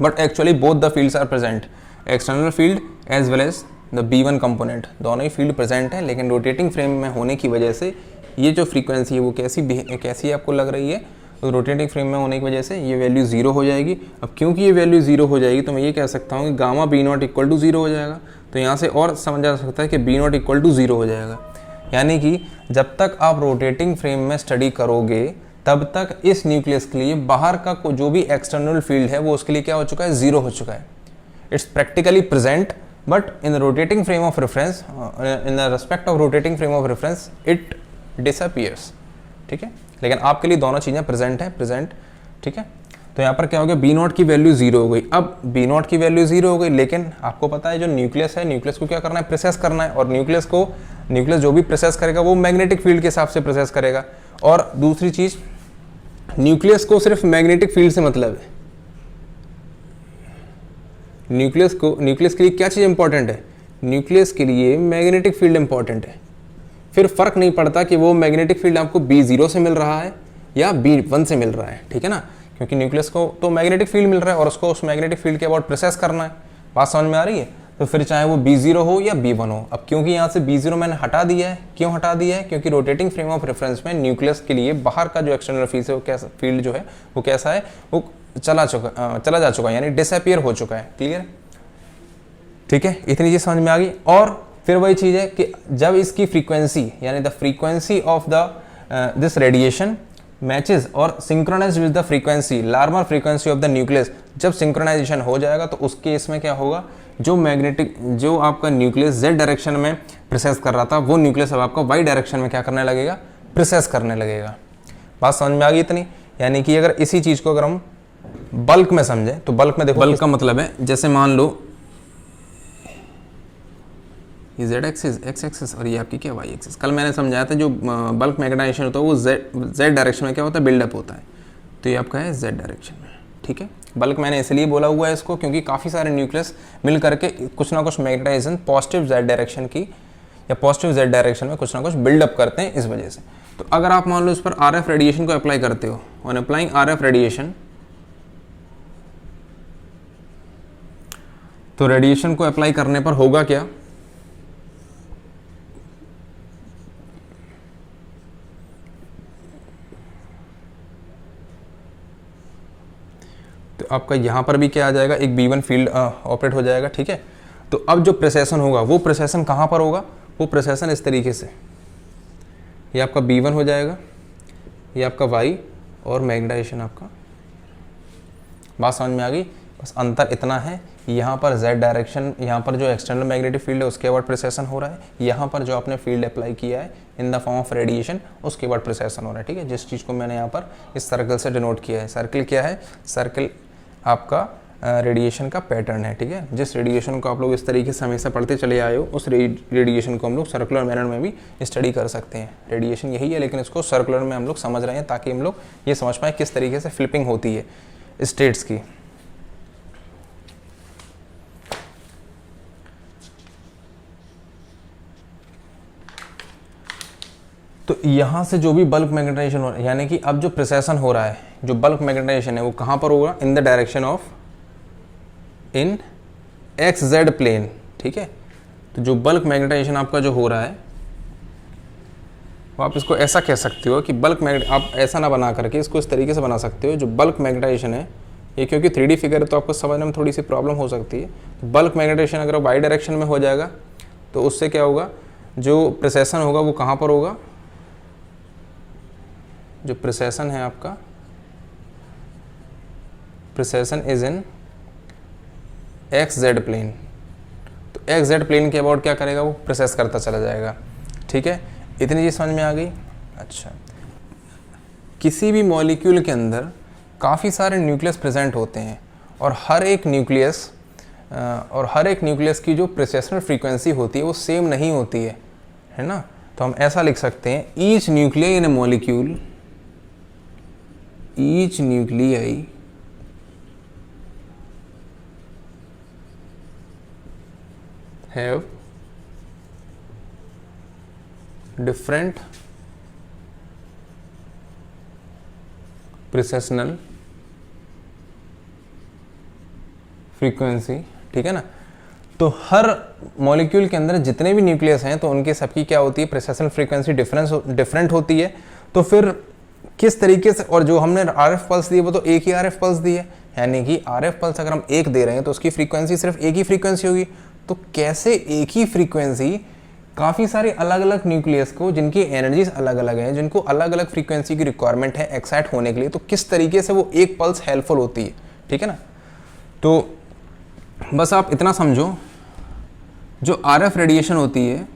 But actually both the fields are present, external field as well as the B1 component, दोनों ही फील्ड प्रेजेंट है, लेकिन रोटेटिंग फ्रेम में होने की वजह से ये जो फ्रीक्वेंसी है वो कैसी आपको लग रही है, तो रोटेटिंग फ्रेम में होने की वजह से ये वैल्यू 0 हो जाएगी। अब क्योंकि ये वैल्यू 0 हो जाएगी तो मैं ये कह सकता हूँ कि गामा B0 इक्वल टू 0 हो जाएगा। तो यहाँ से और समझा जा सकता है कि B0 इक्वल टू 0 हो जाएगा, यानी कि जब तक आप रोटेटिंग फ्रेम में स्टडी करोगे तब तक इस न्यूक्लियस के लिए बाहर का जो भी एक्सटर्नल फील्ड है वो उसके लिए क्या हो चुका है, 0 हो चुका है। It's practically present but in the rotating frame of reference, in the respect of rotating frame of reference it disappears, ठीक है। लेकिन आपके लिए दोनों चीज़ें प्रेजेंट है, प्रेजेंट, ठीक है। तो यहाँ पर क्या हो गया, B0 की वैल्यू 0 हो गई। अब B0 की वैल्यू 0 हो गई, लेकिन आपको पता है जो न्यूक्लियस है, न्यूक्लियस को क्या करना है, प्रोसेस करना है, और न्यूक्लियस जो भी प्रोसेस करेगा वो मैग्नेटिक फील्ड के हिसाब से प्रोसेस करेगा। और दूसरी चीज़, न्यूक्लियस को सिर्फ मैग्नेटिक फील्ड से मतलब है। न्यूक्लियस के लिए क्या चीज़ इंपॉर्टेंट है, न्यूक्लियस के लिए मैग्नेटिक फील्ड इंपॉर्टेंट है। फिर फर्क नहीं पड़ता कि वो मैग्नेटिक फील्ड आपको B0 से मिल रहा है या B1 से मिल रहा है, ठीक है ना, क्योंकि न्यूक्लियस को तो मैग्नेटिक फील्ड मिल रहा है और उसको उस मैग्नेटिक फील्ड के अबाउट प्रोसेस करना है। बात समझ में आ रही है। तो फिर चाहे वो B0 हो या B1 हो। अब क्योंकि यहाँ से B0 मैंने हटा दिया है, क्यों हटा दिया है, क्योंकि रोटेटिंग फ्रेम ऑफ रेफरेंस में न्यूक्लियस के लिए बाहर का जो एक्सटर्नल फील्ड है वो कैसा फील्ड जो है वो कैसा है, वो चला जा चुका है, यानी डिसअपीयर हो चुका है। क्लियर, ठीक है, इतनी चीज समझ में आ गई। और फिर वही चीज है कि जब इसकी फ्रीक्वेंसी यानी the frequency of the this radiation matches और synchronise with the frequency, normal frequency of the nucleus, जब सिंक्रोनाइजेशन हो जाएगा तो उस केस में क्या होगा, जो आपका न्यूक्लियस Z डायरेक्शन में प्रोसेस कर रहा था वो न्यूक्लियस अब आपका Y डायरेक्शन में क्या करने लगेगा, प्रोसेस करने लगेगा। बात समझ में आ गई इतनी। यानी कि अगर इसी चीज को अगर हम बल्क में समझें तो बल्क में देखो, बल्क का मतलब है जैसे मान लो ये Z एक्सिस, X एक्सिस और ये आपकी क्या Y एक्सिस। कल मैंने समझाया था जो बल्क मैग्नेटाइजेशन होता है वो Z डायरेक्शन में क्या होता है, बिल्डअप होता है। तो ये आपका है Z डायरेक्शन में, ठीक है। बल्क मैंने इसलिए बोला हुआ है इसको क्योंकि काफ़ी सारे न्यूक्लियस मिल करके कुछ ना कुछ मैग्नेटाइजेशन पॉजिटिव Z डायरेक्शन की या पॉजिटिव Z डायरेक्शन में कुछ ना कुछ बिल्डअप करते हैं इस वजह से। तो अगर आप मान लो इस पर RF रेडिएशन को अप्लाई करते हो, ऑन अप्लाइंग RF रेडिएशन, तो रेडिएशन को अप्लाई करने पर होगा क्या, तो आपका यहाँ पर भी क्या आ जाएगा, एक B1 फील्ड ऑपरेट हो जाएगा, ठीक है। तो अब जो प्रोसेसन होगा वो प्रोसेसन कहाँ पर होगा, वो प्रोसेसन इस तरीके से, ये आपका B1 हो जाएगा, ये आपका Y और मैग्नेटाइजेशन आपका। बात समझ में आ गई। बस अंतर इतना है, यहाँ पर Z डायरेक्शन, यहाँ पर जो एक्सटर्नल मैग्नेटिक फील्ड है उसके बाद प्रोसेसन हो रहा है, यहाँ पर जो आपने फील्ड अप्लाई किया है in the form of radiation उसके बाद प्रोसेसन हो रहा है, ठीक है। जिस चीज़ को मैंने यहाँ पर इस सर्कल से डिनोट किया है, सर्कल क्या है, सर्कल आपका रेडिएशन का पैटर्न है, ठीक है। जिस रेडिएशन को आप लोग इस तरीके से हमेशा पढ़ते चले आए हो उस रेडिएशन को हम लोग सर्कुलर मैनर में भी स्टडी कर सकते हैं। रेडिएशन यही है लेकिन इसको सर्कुलर में हम लोग समझ रहे हैं ताकि हम लोग ये समझ पाएँ किस तरीके से फ्लिपिंग होती है स्टेट्स की। तो यहाँ से जो भी बल्क मैग्नेटाइजेशन हो रहा है, यानी कि अब जो प्रोसेसन हो रहा है, जो बल्क मैग्नेटाइजेशन है वो कहाँ पर होगा, in the direction of in XZ plane, ठीक है। तो जो बल्क मैग्नेटाइजेशन आपका जो हो रहा है वो आप इसको ऐसा कह सकते हो कि बल्क मैग्नेट, आप ऐसा ना बना करके इसको इस तरीके से बना सकते हो, जो बल्क मैग्नेटाइजेशन है ये, क्योंकि 3D फिगर है तो आपको समझने में थोड़ी सी प्रॉब्लम हो सकती है। तो बल्क मैग्नेटाइजेशन अगर Y डायरेक्शन में हो जाएगा तो उससे क्या होगा, जो प्रोसेसन होगा वो कहाँ पर होगा, जो प्रोसेसन है आपका, precession is in XZ plane. तो XZ प्लेन के अबाउट क्या करेगा, वो प्रोसेस करता चला जाएगा, ठीक है। इतनी चीज समझ में आ गई। अच्छा, किसी भी मॉलिक्यूल के अंदर काफ़ी सारे न्यूक्लियस प्रेजेंट होते हैं और हर एक न्यूक्लियस की जो प्रोसेसनल फ्रीक्वेंसी होती है वो सेम नहीं होती है ना। तो हम ऐसा लिख सकते हैं, each nuclear in a molecule, each nuclei have different precessional frequency, ठीक है ना। तो हर मॉलिक्यूल के अंदर जितने भी न्यूक्लियस हैं तो उनके सबकी क्या होती है, प्रिसेशनल फ्रीक्वेंसी डिफरेंट होती है। तो फिर किस तरीके से, और जो हमने आरएफ पल्स दी है वो तो एक ही आरएफ पल्स दी है, यानी कि आरएफ पल्स अगर हम एक दे रहे हैं तो उसकी फ्रीक्वेंसी सिर्फ एक ही फ्रीक्वेंसी होगी। तो कैसे एक ही फ्रीक्वेंसी काफ़ी सारे अलग अलग न्यूक्लियस को, जिनकी एनर्जीज अलग अलग हैं, जिनको अलग अलग फ्रीक्वेंसी की रिक्वायरमेंट है एक्साइट होने के लिए, तो किस तरीके से वो एक पल्स हेल्पफुल होती है, ठीक है ना। तो बस आप इतना समझो, जो आरएफ रेडिएशन होती है,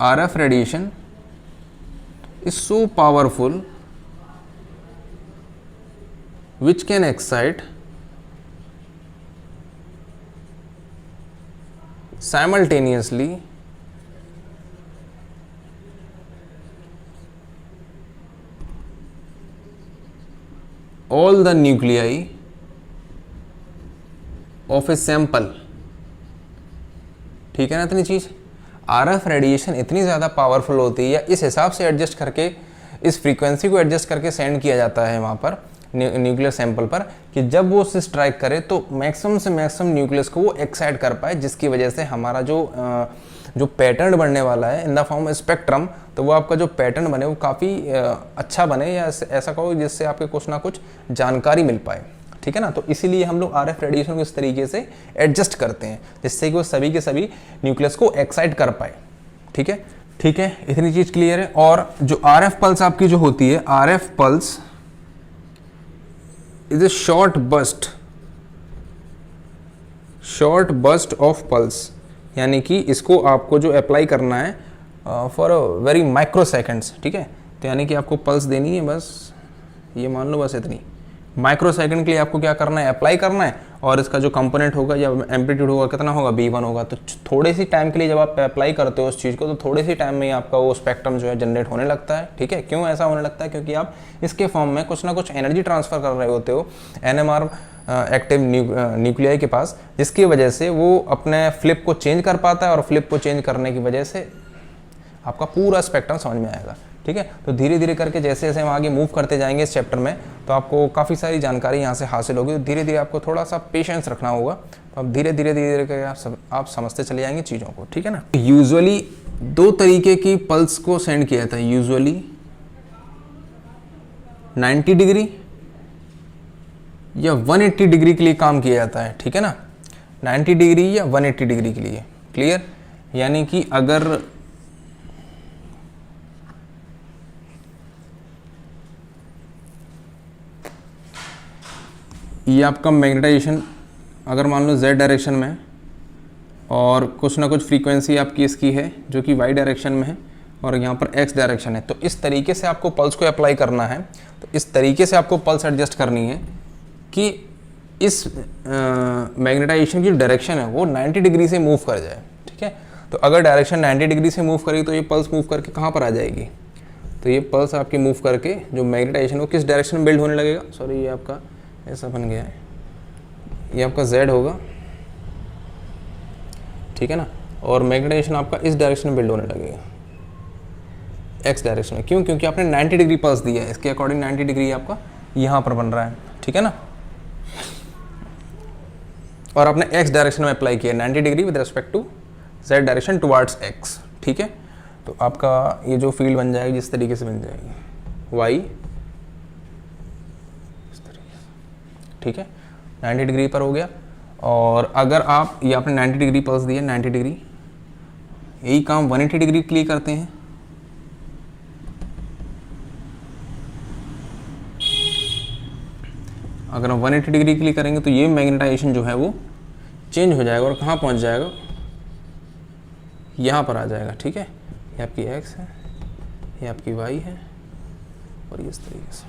RF radiation is so powerful which can excite simultaneously all the nuclei of a sample, ठीक है ना। इतनी चीज आरएफ रेडिएशन इतनी ज़्यादा पावरफुल होती है, या इस हिसाब से एडजस्ट करके, इस फ्रीक्वेंसी को एडजस्ट करके सेंड किया जाता है वहाँ पर न्यूक्लियर सैंपल पर, कि जब वो उससे स्ट्राइक करे तो मैक्सिमम से मैक्सिमम न्यूक्लियस को वो एक्साइट कर पाए, जिसकी वजह से हमारा जो पैटर्न बनने वाला है इन द फॉर्म स्पेक्ट्रम, तो वो आपका जो पैटर्न बने वो काफ़ी अच्छा बने, या ऐसा कहो जिससे आपके कुछ ना कुछ जानकारी मिल पाए, ठीक है ना। तो इसीलिए हम लोग आरएफ रेडिएशन को इस तरीके से एडजस्ट करते हैं जिससे कि वो सभी के सभी न्यूक्लियस को एक्साइट कर पाए, ठीक है। ठीक है, इतनी चीज क्लियर है। और जो आरएफ पल्स आपकी जो होती है, RF pulse is a short burst of pulse, यानी कि इसको आपको जो अप्लाई करना है for a very micro seconds, ठीक है। तो यानी कि आपको पल्स देनी है, बस ये मान लो, बस इतनी माइक्रो सेकंड के लिए आपको क्या करना है, अप्लाई करना है, और इसका जो कंपोनेंट होगा या एम्पलीट्यूड होगा कितना होगा, b1 होगा। तो थोड़े सी टाइम के लिए जब आप अप्लाई करते हो उस चीज़ को, तो थोड़े सी टाइम में ही आपका वो स्पेक्ट्रम जो है जनरेट होने लगता है, ठीक है। क्यों ऐसा होने लगता है, क्योंकि आप इसके फॉर्म में कुछ ना कुछ एनर्जी ट्रांसफर कर रहे होते हो एनएमआर एक्टिव न्यूक्लियाई के पास, जिसकी वजह से वो अपने फ्लिप को चेंज कर पाता है, और फ्लिप को चेंज करने की वजह से आपका पूरा स्पेक्ट्रम समझ में आएगा, ठीक है। तो धीरे धीरे करके जैसे जैसे हम आगे मूव करते जाएंगे इस चैप्टर में, तो आपको काफ़ी सारी जानकारी यहाँ से हासिल होगी। तो धीरे धीरे आपको थोड़ा सा पेशेंस रखना होगा, तो अब धीरे धीरे करके आप समझते चले जाएंगे चीज़ों को, ठीक है ना। यूजुअली दो तरीके की पल्स को सेंड किया जाता है, यूजुअली 90 डिग्री या 180 डिग्री के लिए काम किया जाता है, ठीक है ना। 90 डिग्री या 180 डिग्री के लिए, क्लियर। यानी कि अगर ये आपका मैग्नेटाइजेशन अगर मान लो z डायरेक्शन में, और कुछ ना कुछ फ्रीक्वेंसी आपकी इसकी है जो कि y डायरेक्शन में है, और यहाँ पर x डायरेक्शन है, तो इस तरीके से आपको पल्स को अप्लाई करना है। तो इस तरीके से आपको पल्स एडजस्ट करनी है कि इस मैग्नेटाइजेशन की डायरेक्शन है वो 90 डिग्री से मूव कर जाए, ठीक है। तो अगर डायरेक्शन 90 डिग्री से मूव करेगी तो ये पल्स मूव करके कहाँ पर आ जाएगी, तो ये पल्स आपकी मूव करके जो मैग्नेटाइजेशन वो किस डायरेक्शन में बिल्ड होने लगेगा, सॉरी ये आपका ऐसा बन गया है, ये आपका z होगा, ठीक है ना। और मैग्नेटाइजेशन आपका इस डायरेक्शन में बिल्ड होने लगेगा, x डायरेक्शन में। क्यों, क्योंकि आपने 90 डिग्री पल्स दिया है, इसके अकॉर्डिंग 90 डिग्री आपका यहाँ पर बन रहा है, ठीक है ना। और आपने x डायरेक्शन में अप्लाई किया 90 degree with respect to z direction towards x, ठीक है। तो आपका ये जो फील्ड बन जाएगी जिस तरीके से बन जाएगी y, ठीक है, 90 डिग्री पर हो गया। और अगर आप ये आपने 90 डिग्री पल्स दिया, 90 डिग्री, यही काम 180 डिग्री के लिए करते हैं। अगर हम 180 डिग्री के लिए करेंगे तो ये मैग्नेटाइजेशन जो है वो चेंज हो जाएगा, और कहाँ पहुंच जाएगा, यहाँ पर आ जाएगा, ठीक है। ये आपकी x है, ये आपकी y है, और ये इस तरीके से,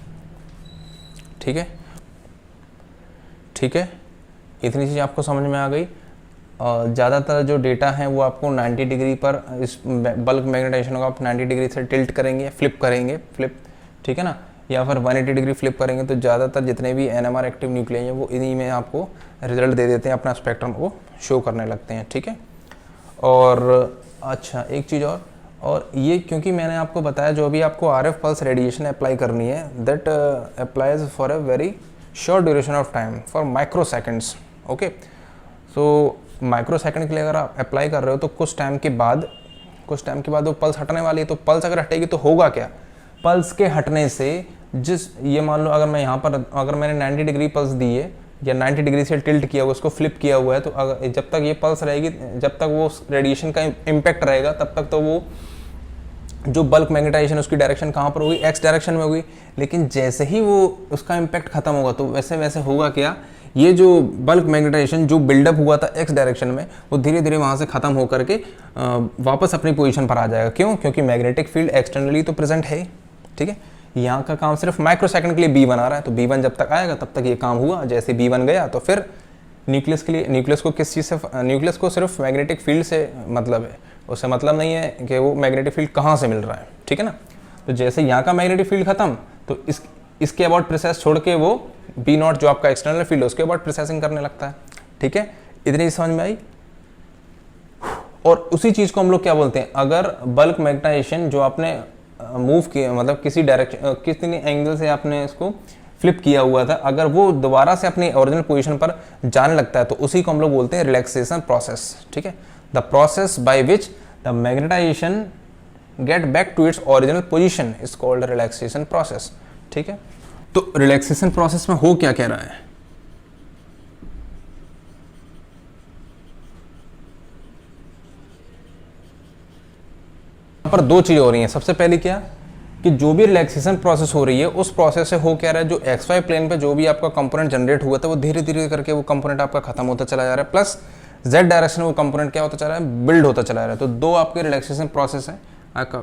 ठीक है। ठीक है, इतनी चीज़ आपको समझ में आ गई। ज़्यादातर जो डेटा है वो आपको 90 डिग्री पर, इस बल्क मैग्नेटाइजेशन को आप 90 डिग्री से टिल्ट करेंगे, फ्लिप करेंगे, ठीक है ना, या फिर 180 डिग्री फ्लिप करेंगे, तो ज़्यादातर जितने भी एनएमआर एक्टिव न्यूक्लियाई हैं वो इन्हीं में आपको रिजल्ट दे देते हैं, अपना स्पेक्ट्रम को शो करने लगते हैं, ठीक है। और अच्छा एक चीज़ और ये क्योंकि मैंने आपको बताया जो भी आपको RF पल्स रेडिएशन अप्लाई करनी है that applies for a very short duration of time for micro seconds. Okay, so micro second के लिए अगर आप अप्लाई कर रहे हो तो कुछ टाइम के बाद वो पल्स हटने वाली है। तो पल्स अगर हटेगी तो होगा क्या, पल्स के हटने से ये मान लो अगर मैं यहाँ पर अगर मैंने 90 डिग्री पल्स दी है या 90 डिग्री से टिल्ट किया हुआ उसको फ्लिप किया हुआ है, तो अगर जब तक ये पल्स रहेगी, जब तक वो रेडिएशन का इम्पैक्ट रहेगा, तब तक तो वो जो बल्क मैग्नेटाइजेशन उसकी डायरेक्शन कहाँ पर होगी, एक्स डायरेक्शन में होगी। लेकिन जैसे ही वो उसका इम्पैक्ट खत्म होगा तो वैसे वैसे होगा क्या, ये जो बल्क मैग्नेटाइजेशन जो बिल्डअप हुआ था एक्स डायरेक्शन में वो धीरे धीरे वहाँ से ख़त्म होकर के वापस अपनी पोजीशन पर आ जाएगा। क्यों? क्योंकि मैग्नेटिक फील्ड एक्सटर्नली तो प्रेजेंट है। ठीक है, यहाँ का काम सिर्फ माइक्रो सेकंड के लिए B1 आ रहा है, तो B1 जब तक आएगा तब तक ये काम हुआ। जैसे B1 गया तो फिर न्यूक्लियस के लिए, न्यूक्लियस को किस चीज़ से, न्यूक्लियस को सिर्फ मैग्नेटिक फील्ड से मतलब है, उससे मतलब नहीं है कि वो मैग्नेटिक फील्ड कहाँ से मिल रहा है। ठीक है ना, तो जैसे यहाँ का मैग्नेटिक फील्ड खत्म तो इसके अबाउट प्रोसेस छोड़ के वो B0 जो आपका एक्सटर्नल फील्ड है उसके अबाउट प्रोसेसिंग करने लगता है। ठीक है, इतनी समझ में आई। और उसी चीज़ को हम लोग क्या बोलते हैं, अगर बल्क मैग्नेटाइजेशन जो आपने मूव किया, मतलब किसी डायरेक्शन, किसी एंगल से आपने इसको फ्लिप किया हुआ था, अगर वो दोबारा से अपनी ओरिजिनल पोजीशन पर जाने लगता है तो उसी को हम लोग बोलते हैं रिलैक्सेशन प्रोसेस। ठीक है, the process by which the magnetization get back to its original position is called relaxation process. ठीक है, तो रिलैक्सेशन प्रोसेस में हो क्या कह रहा है, यहाँ पर दो चीजें हो रही हैं। सबसे पहले क्या कि जो भी रिलैक्सेशन प्रोसेस हो रही है उस प्रोसेस से हो क्या रहा है, जो XY प्लेन पे जो भी आपका कंपोनेंट जनरेट हुआ था वो धीरे धीरे करके वो कंपोनेंट आपका खत्म होता चला जा रहा है, प्लस Z डायरेक्शन में वो कंपोनेंट क्या होता चला रहा है, बिल्ड होता चला रहा है। तो दो आपके रिलैक्सेशन प्रोसेस है,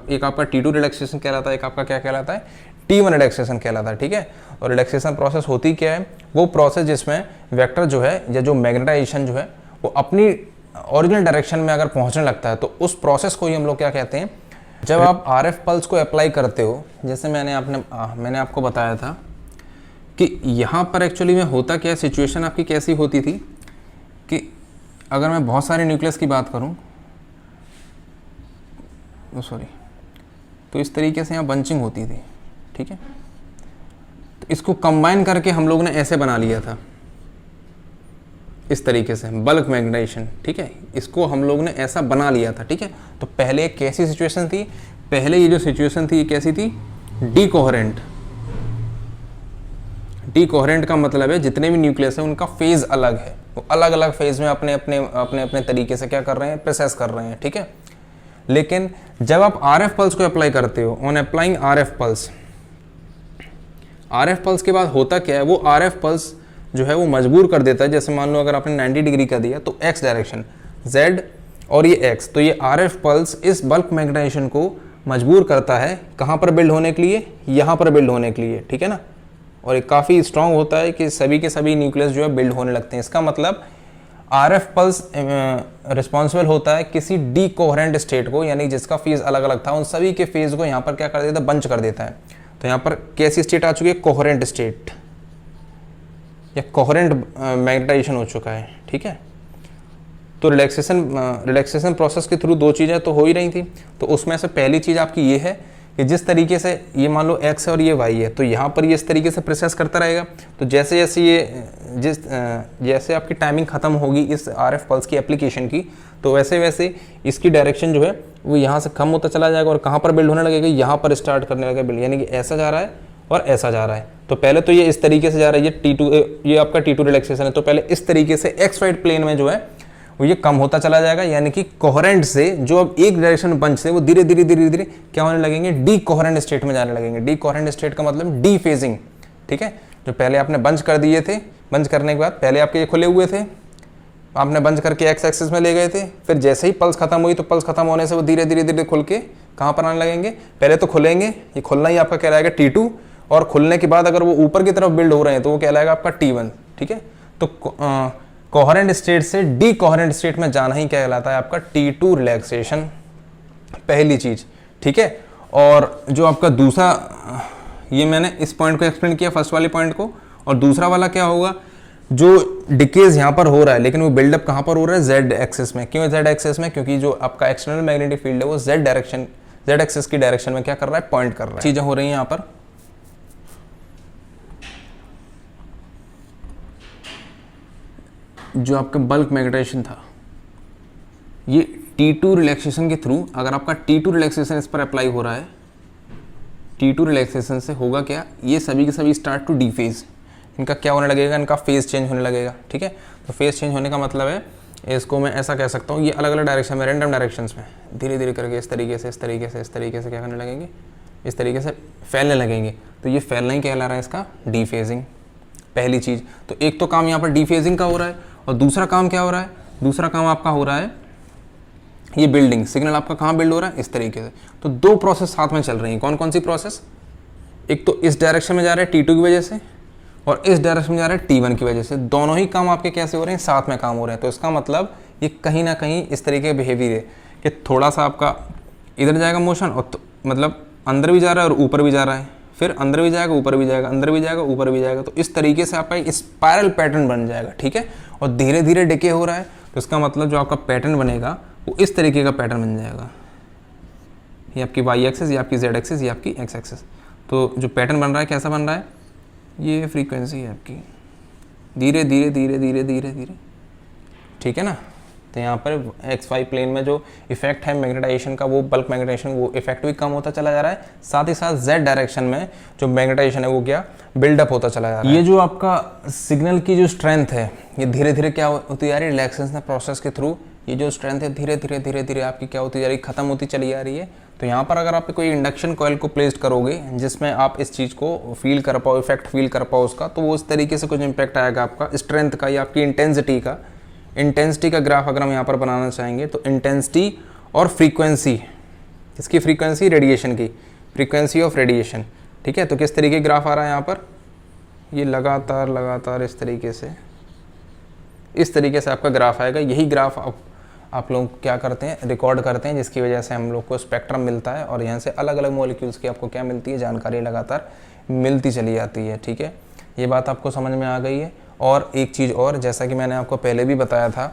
एक आपका T2 रिलैक्सेशन कहलाता है, एक आपका क्या कहलाता है, T1 रिलैक्सेशन कहलाता है। ठीक है, और रिलैक्सेशन प्रोसेस होती क्या है, वो प्रोसेस जिसमें वेक्टर जो है या जो मैग्नेटाइजेशन जो है वो अपनी ओरिजिनल डायरेक्शन में अगर पहुंचने लगता है तो उस प्रोसेस को ही हम लोग क्या कहते हैं। जब आप RF पल्स को अप्लाई करते हो, जैसे मैंने आपको बताया था कि यहाँ पर एक्चुअली में होता क्या, सिचुएशन आपकी कैसी होती थी कि अगर मैं बहुत सारे न्यूक्लियस की बात करूँ, तो इस तरीके से यहाँ बंचिंग होती थी। ठीक है, तो इसको कंबाइन करके हम लोग ने ऐसे बना लिया था, इस तरीके से बल्क मैग्नेटाइजेशन। ठीक है, इसको हम लोग ने ऐसा बना लिया था। ठीक है, तो पहले एक कैसी सिचुएशन थी, पहले ये जो सिचुएशन थी ये कैसी थी, डीकोहेरेंट। डीकोहेरेंट का मतलब है जितने भी न्यूक्लियस है उनका फेज अलग है, वो अलग अलग फेज में अपने अपने अपने अपने तरीके से क्या कर रहे हैं, प्रोसेस कर रहे हैं। ठीक है, लेकिन जब आप RF पल्स को अप्लाई करते हो, on applying RF pulse, RF pulse के बाद होता क्या है, वो RF पल्स जो है वो मजबूर कर देता है। जैसे मान लो अगर आपने 90 डिग्री का दिया तो x डायरेक्शन z और ये x, तो ये RF पल्स इस बल्क मैग्नेटाइजेशन को मजबूर करता है कहाँ पर बिल्ड होने के लिए, यहाँ पर बिल्ड होने के लिए। ठीक है ना, और ये काफ़ी स्ट्रॉन्ग होता है कि सभी के सभी न्यूक्लियस जो है बिल्ड होने लगते हैं। इसका मतलब RF पल्स रिस्पॉन्सिबल होता है किसी डीकोहेरेंट स्टेट को, यानी जिसका फेज अलग अलग था उन सभी के फेज को यहाँ पर क्या कर देता है, बंच कर देता है। तो यहाँ पर कैसी स्टेट आ चुकी है, कोहेरेंट स्टेट या कोहेरेंट मैग्नेटाइजेशन हो चुका है। ठीक है, तो रिलैक्सेशन प्रोसेस के थ्रू दो चीज़ें तो हो ही रही थी। तो उसमें से पहली चीज़ आपकी ये है कि जिस तरीके से ये मान लो x है और ये y है, तो यहाँ पर ये इस तरीके से प्रोसेस करता रहेगा। तो जैसे जैसे ये जैसे आपकी टाइमिंग ख़त्म होगी इस RF पल्स की एप्लीकेशन की, तो वैसे वैसे इसकी डायरेक्शन जो है वो यहाँ से कम होता चला जाएगा और कहाँ पर बिल्ड होने लगेगा, यहाँ पर स्टार्ट करने लगेगा बिल्ड, यानी कि ऐसा जा रहा है और ऐसा जा रहा है। तो पहले तो ये इस तरीके से जा रहा है, ये T2, ये आपका T2 रिलैक्सेशन है, तो पहले इस तरीके से XY प्लेन में जो है वो ये कम होता चला जाएगा, यानी कि कोहेरेंट से जो अब एक डायरेक्शन में बंच से वो धीरे धीरे धीरे धीरे क्या होने लगेंगे, डीकोहेरेंट स्टेट में जाने लगेंगे। डीकोहेरेंट स्टेट का मतलब डी फेजिंग। ठीक है, जो पहले आपने बंच कर दिए थे, बंच करने के बाद पहले आपके ये खुले हुए थे, आपने बंच करके एक्स एक्सिस में ले गए थे, फिर जैसे ही पल्स खत्म हुई तो पल्स खत्म होने से वो धीरे धीरे धीरे खुल के कहाँ पर आने लगेंगे, पहले तो खुलेंगे, ये खुलना ही आपका कहलाएगा T2, और खुलने के बाद अगर वो ऊपर की तरफ बिल्ड हो रहे हैं तो वो कहलाएगा आपका T1। ठीक है, तो कोहेरेंट स्टेट से डीकोहेरेंट स्टेट में जाना ही कहलाता है आपका T2 रिलैक्सेशन, पहली चीज। ठीक है, और जो आपका दूसरा, ये मैंने इस पॉइंट को एक्सप्लेन किया फर्स्ट वाले पॉइंट को, और दूसरा वाला क्या होगा, जो डिकेज यहाँ पर हो रहा है लेकिन वो बिल्डअप कहाँ पर हो रहा है, Z एक्सेस में। क्यों Z एक्सेस में, क्योंकि जो आपका एक्सटर्नल मैग्नेटिक फील्ड है वो Z डायरेक्शन जेड एक्सिस की डायरेक्शन में क्या कर रहा है, पॉइंट कर रहा है। चीजें हो रही हैं यहाँ पर, जो आपका बल्क मैग्नेटाइजेशन था, ये T2 रिलैक्सेशन के थ्रू, अगर आपका T2 रिलैक्सेशन इस पर अप्लाई हो रहा है, T2 रिलैक्सेशन से होगा क्या, ये सभी के सभी स्टार्ट टू डी फेज, इनका क्या होने लगेगा, इनका फेज चेंज होने लगेगा। ठीक है, तो फेज चेंज होने का मतलब है, इसको मैं ऐसा कह सकता हूँ, ये अलग अलग डायरेक्शन में, रैंडम डायरेक्शंस में धीरे धीरे करके इस तरीके से क्या करने लगेंगे, इस तरीके से फैलने लगेंगे। तो ये फैलना ही कहला रहा है इसका डी फेजिंग, पहली चीज़। तो एक तो काम यहाँ पर डी फेजिंग का हो रहा है, और दूसरा काम क्या हो रहा है, दूसरा काम आपका हो रहा है ये बिल्डिंग, सिग्नल आपका कहाँ बिल्ड हो रहा है, इस तरीके से। तो दो प्रोसेस साथ में चल रही हैं। कौन कौन सी प्रोसेस, एक तो इस डायरेक्शन में जा रहा है T2 की वजह से, और इस डायरेक्शन में जा रहा है T1 की वजह से। दोनों ही काम आपके कैसे हो रहे हैं, साथ में काम हो रहे हैं। तो इसका मतलब ये कहीं ना कहीं इस तरीके का बिहेवियर है कि थोड़ा सा आपका इधर जाएगा मोशन, और मतलब अंदर भी जा रहा है और ऊपर भी जा रहा है, फिर अंदर भी जाएगा ऊपर भी जाएगा, अंदर भी जाएगा ऊपर भी जाएगा। तो इस तरीके से आपका एक स्पायरल पैटर्न बन जाएगा। ठीक है, और धीरे धीरे डिके हो रहा है, तो इसका मतलब जो आपका पैटर्न बनेगा वो इस तरीके का पैटर्न बन जाएगा। ये आपकी वाई एक्सिस, ये आपकी जेड एक्सिस, ये आपकी एक्स एक्सिस। तो जो पैटर्न बन रहा है कैसा बन रहा है, ये फ्रीक्वेंसी है आपकी, धीरे धीरे धीरे धीरे धीरे धीरे। ठीक है ना, तो यहाँ पर एक्स वाई प्लेन में जो इफेक्ट है मैग्नेटाइजेशन का, वो बल्क मैग्नेटाइजेशन, वो इफेक्ट भी कम होता चला जा रहा है। साथ ही साथ जेड डायरेक्शन में जो मैग्नेटाइजेशन है वो क्या, बिल्डअप होता चला जा रहा है। ये जो आपका सिग्नल की जो स्ट्रेंथ है, ये धीरे धीरे क्या होती जा रही है, रिलैक्सेशन प्रोसेस के थ्रू ये जो स्ट्रेंथ है धीरे धीरे धीरे धीरे आपकी क्या होती जा रही है, खत्म होती चली जा रही है। तो यहाँ पर अगर आप कोई इंडक्शन कॉइल को प्लेस करोगे जिसमें आप इस चीज़ को फील कर पाओ, इफेक्ट फील कर पाओ उसका, तो वो इस तरीके से कुछ इम्पैक्ट आएगा आपका स्ट्रेंथ का या आपकी इंटेंसिटी का ग्राफ अगर हम यहाँ पर बनाना चाहेंगे तो इंटेंसिटी और फ्रीक्वेंसी, इसकी फ्रीक्वेंसी रेडिएशन की, फ्रीक्वेंसी ऑफ रेडिएशन। ठीक है, तो किस तरीके ग्राफ आ रहा है यहाँ पर, ये लगातार लगातार इस तरीके से आपका ग्राफ आएगा। यही ग्राफ आप लोग क्या करते हैं, रिकॉर्ड करते हैं, जिसकी वजह से हम लोग को स्पेक्ट्रम मिलता है और यहाँ से अलग अलग मॉलिक्यूल्स की आपको क्या मिलती है, जानकारी लगातार मिलती चली जाती है। ठीक है, ये बात आपको समझ में आ गई है। और एक चीज़ और, जैसा कि मैंने आपको पहले भी बताया था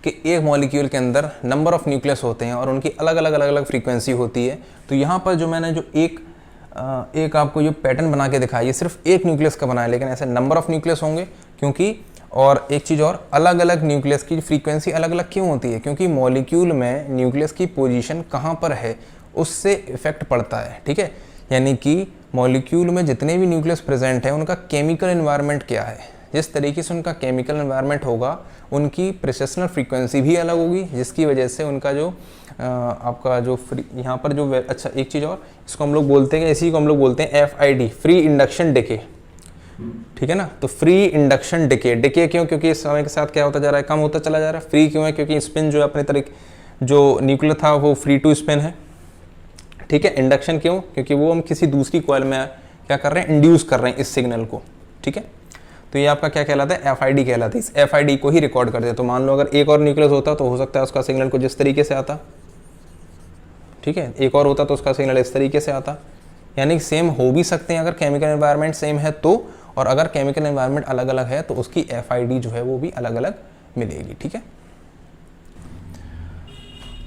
कि एक मॉलिक्यूल के अंदर नंबर ऑफ न्यूक्लियस होते हैं और उनकी अलग अलग फ्रीक्वेंसी होती है। तो यहाँ पर जो मैंने जो एक आपको जो पैटर्न बना के दिखाया, ये सिर्फ एक न्यूक्लियस का बनाया, लेकिन ऐसे नंबर ऑफ न्यूक्लियस होंगे, क्योंकि और एक चीज़ और, अलग अलग न्यूक्लियस की फ्रीक्वेंसी अलग अलग क्यों होती है, क्योंकि मॉलिक्यूल में न्यूक्लियस की पोजीशन कहाँ पर है उससे इफेक्ट पड़ता है। ठीक है, यानी कि मॉलिक्यूल में जितने भी न्यूक्लियस प्रेजेंट है उनका केमिकल एनवायरनमेंट क्या है, जिस तरीके से उनका केमिकल एनवायरनमेंट होगा उनकी प्रेसेशनल फ्रीक्वेंसी भी अलग होगी, जिसकी वजह से उनका जो आपका जो यहाँ पर जो अच्छा एक चीज़ और, इसको हम लोग बोलते हैं, इसी को हम लोग बोलते हैं FID, फ्री इंडक्शन डिके। ठीक है ना, तो फ्री इंडक्शन डिके क्यों, क्योंकि इस समय के साथ क्या होता जा रहा है, कम होता चला जा रहा है। फ्री क्यों है, क्योंकि स्पिन जो है अपने तरीके जो न्यूक्लियर था वो फ्री टू स्पिन है। ठीक है, इंडक्शन क्यों, क्योंकि वो हम किसी दूसरी कॉइल में क्या कर रहे हैं, इंड्यूस कर रहे हैं इस सिग्नल को। ठीक है, तो ये आपका क्या कहलाता है, FID कहलाता है। इस FID को ही रिकॉर्ड कर दे। तो मान लो अगर एक और न्यूक्लियस होता तो हो सकता है उसका सिग्नल को जिस तरीके से आता, ठीक है, एक और होता तो उसका सिग्नल इस तरीके से आता। यानी सेम हो भी सकते हैं अगर केमिकल एनवायरनमेंट सेम है तो, और अगर केमिकल एनवायरनमेंट अलग अलग है तो उसकी FID जो है वो भी अलग अलग मिलेगी। ठीक है,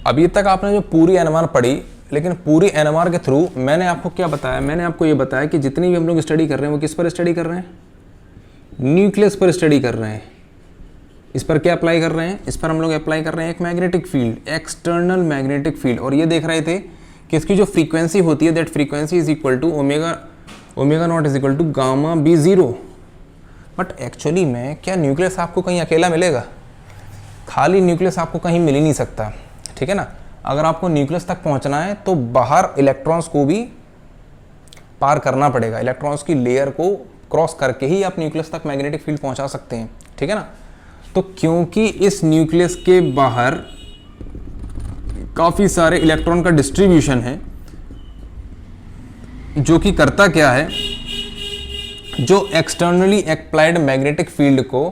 अभी तक आपने जो पूरी NMR पढ़ी, लेकिन पूरी NMR के थ्रू मैंने आपको क्या बताया, मैंने आपको ये बताया कि जितनी भी हम लोग स्टडी कर रहे हैं वो किस पर स्टडी कर रहे हैं, न्यूक्लियस पर स्टडी कर रहे हैं। इस पर क्या अप्लाई कर रहे हैं, इस पर हम लोग अप्लाई कर रहे हैं एक magnetic field, external magnetic field. और ये देख रहे थे कि इसकी जो फ्रीक्वेंसी होती है, that frequency is equal to omega not is equal to gamma B0। But actually में क्या न्यूक्लियस आपको कहीं अकेला मिलेगा, खाली न्यूक्लियस आपको कहीं मिल ही नहीं सकता। ठीक है ना, अगर आपको न्यूक्लियस तक पहुंचना है तो बाहर इलेक्ट्रॉन्स को भी पार करना पड़ेगा, इलेक्ट्रॉन्स की लेयर को क्रॉस करके ही आप न्यूक्लियस तक मैग्नेटिक फील्ड पहुंचा सकते हैं। ठीक है ना, तो क्योंकि इस न्यूक्लियस के बाहर काफ़ी सारे इलेक्ट्रॉन का डिस्ट्रीब्यूशन है, जो कि करता क्या है, जो एक्सटर्नली अप्लाइड मैग्नेटिक फील्ड को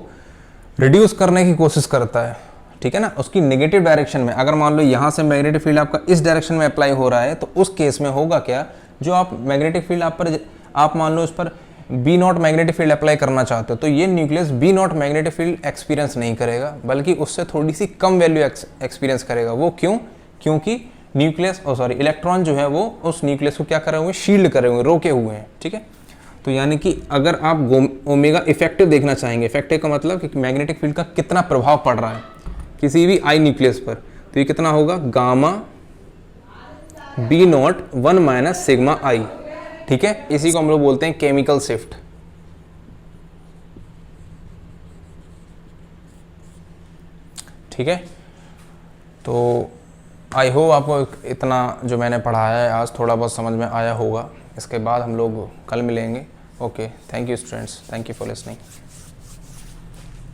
रिड्यूस करने की कोशिश करता है। ठीक है ना, उसकी नेगेटिव डायरेक्शन में, अगर मान लो यहाँ से मैग्नेटिक फील्ड आपका इस डायरेक्शन में अप्लाई हो रहा है तो उस केस में होगा क्या, जो आप मैग्नेटिक फील्ड आप मान लो इस पर B0 मैग्नेटिक फील्ड अप्लाई करना चाहते हो, तो ये nucleus B0 magnetic field experience नहीं करेगा, बल्कि उससे थोड़ी सी कम वैल्यू एक्सपीरियंस करेगा। वो क्यों, क्योंकि न्यूक्लियस इलेक्ट्रॉन जो है वो उस न्यूक्लियस को क्या करे हुए, शील्ड करे हुए, रोके हुए हैं, ठीक है। तो यानी कि अगर आप ओमेगा इफेक्टिव देखना चाहेंगे, इफेक्टिव का मतलब कि मैग्नेटिक फील्ड का कितना प्रभाव पड़ रहा है किसी भी आई न्यूक्लियस पर, तो ये कितना होगा, gamma B nought 1 minus sigma I, ठीक है। इसी को हम लोग बोलते हैं केमिकल शिफ्ट, ठीक है। तो आई होप आपको इतना जो मैंने पढ़ाया है आज थोड़ा बहुत समझ में आया होगा। इसके बाद हम लोग कल मिलेंगे। Okay, thank you students, thank you for listening.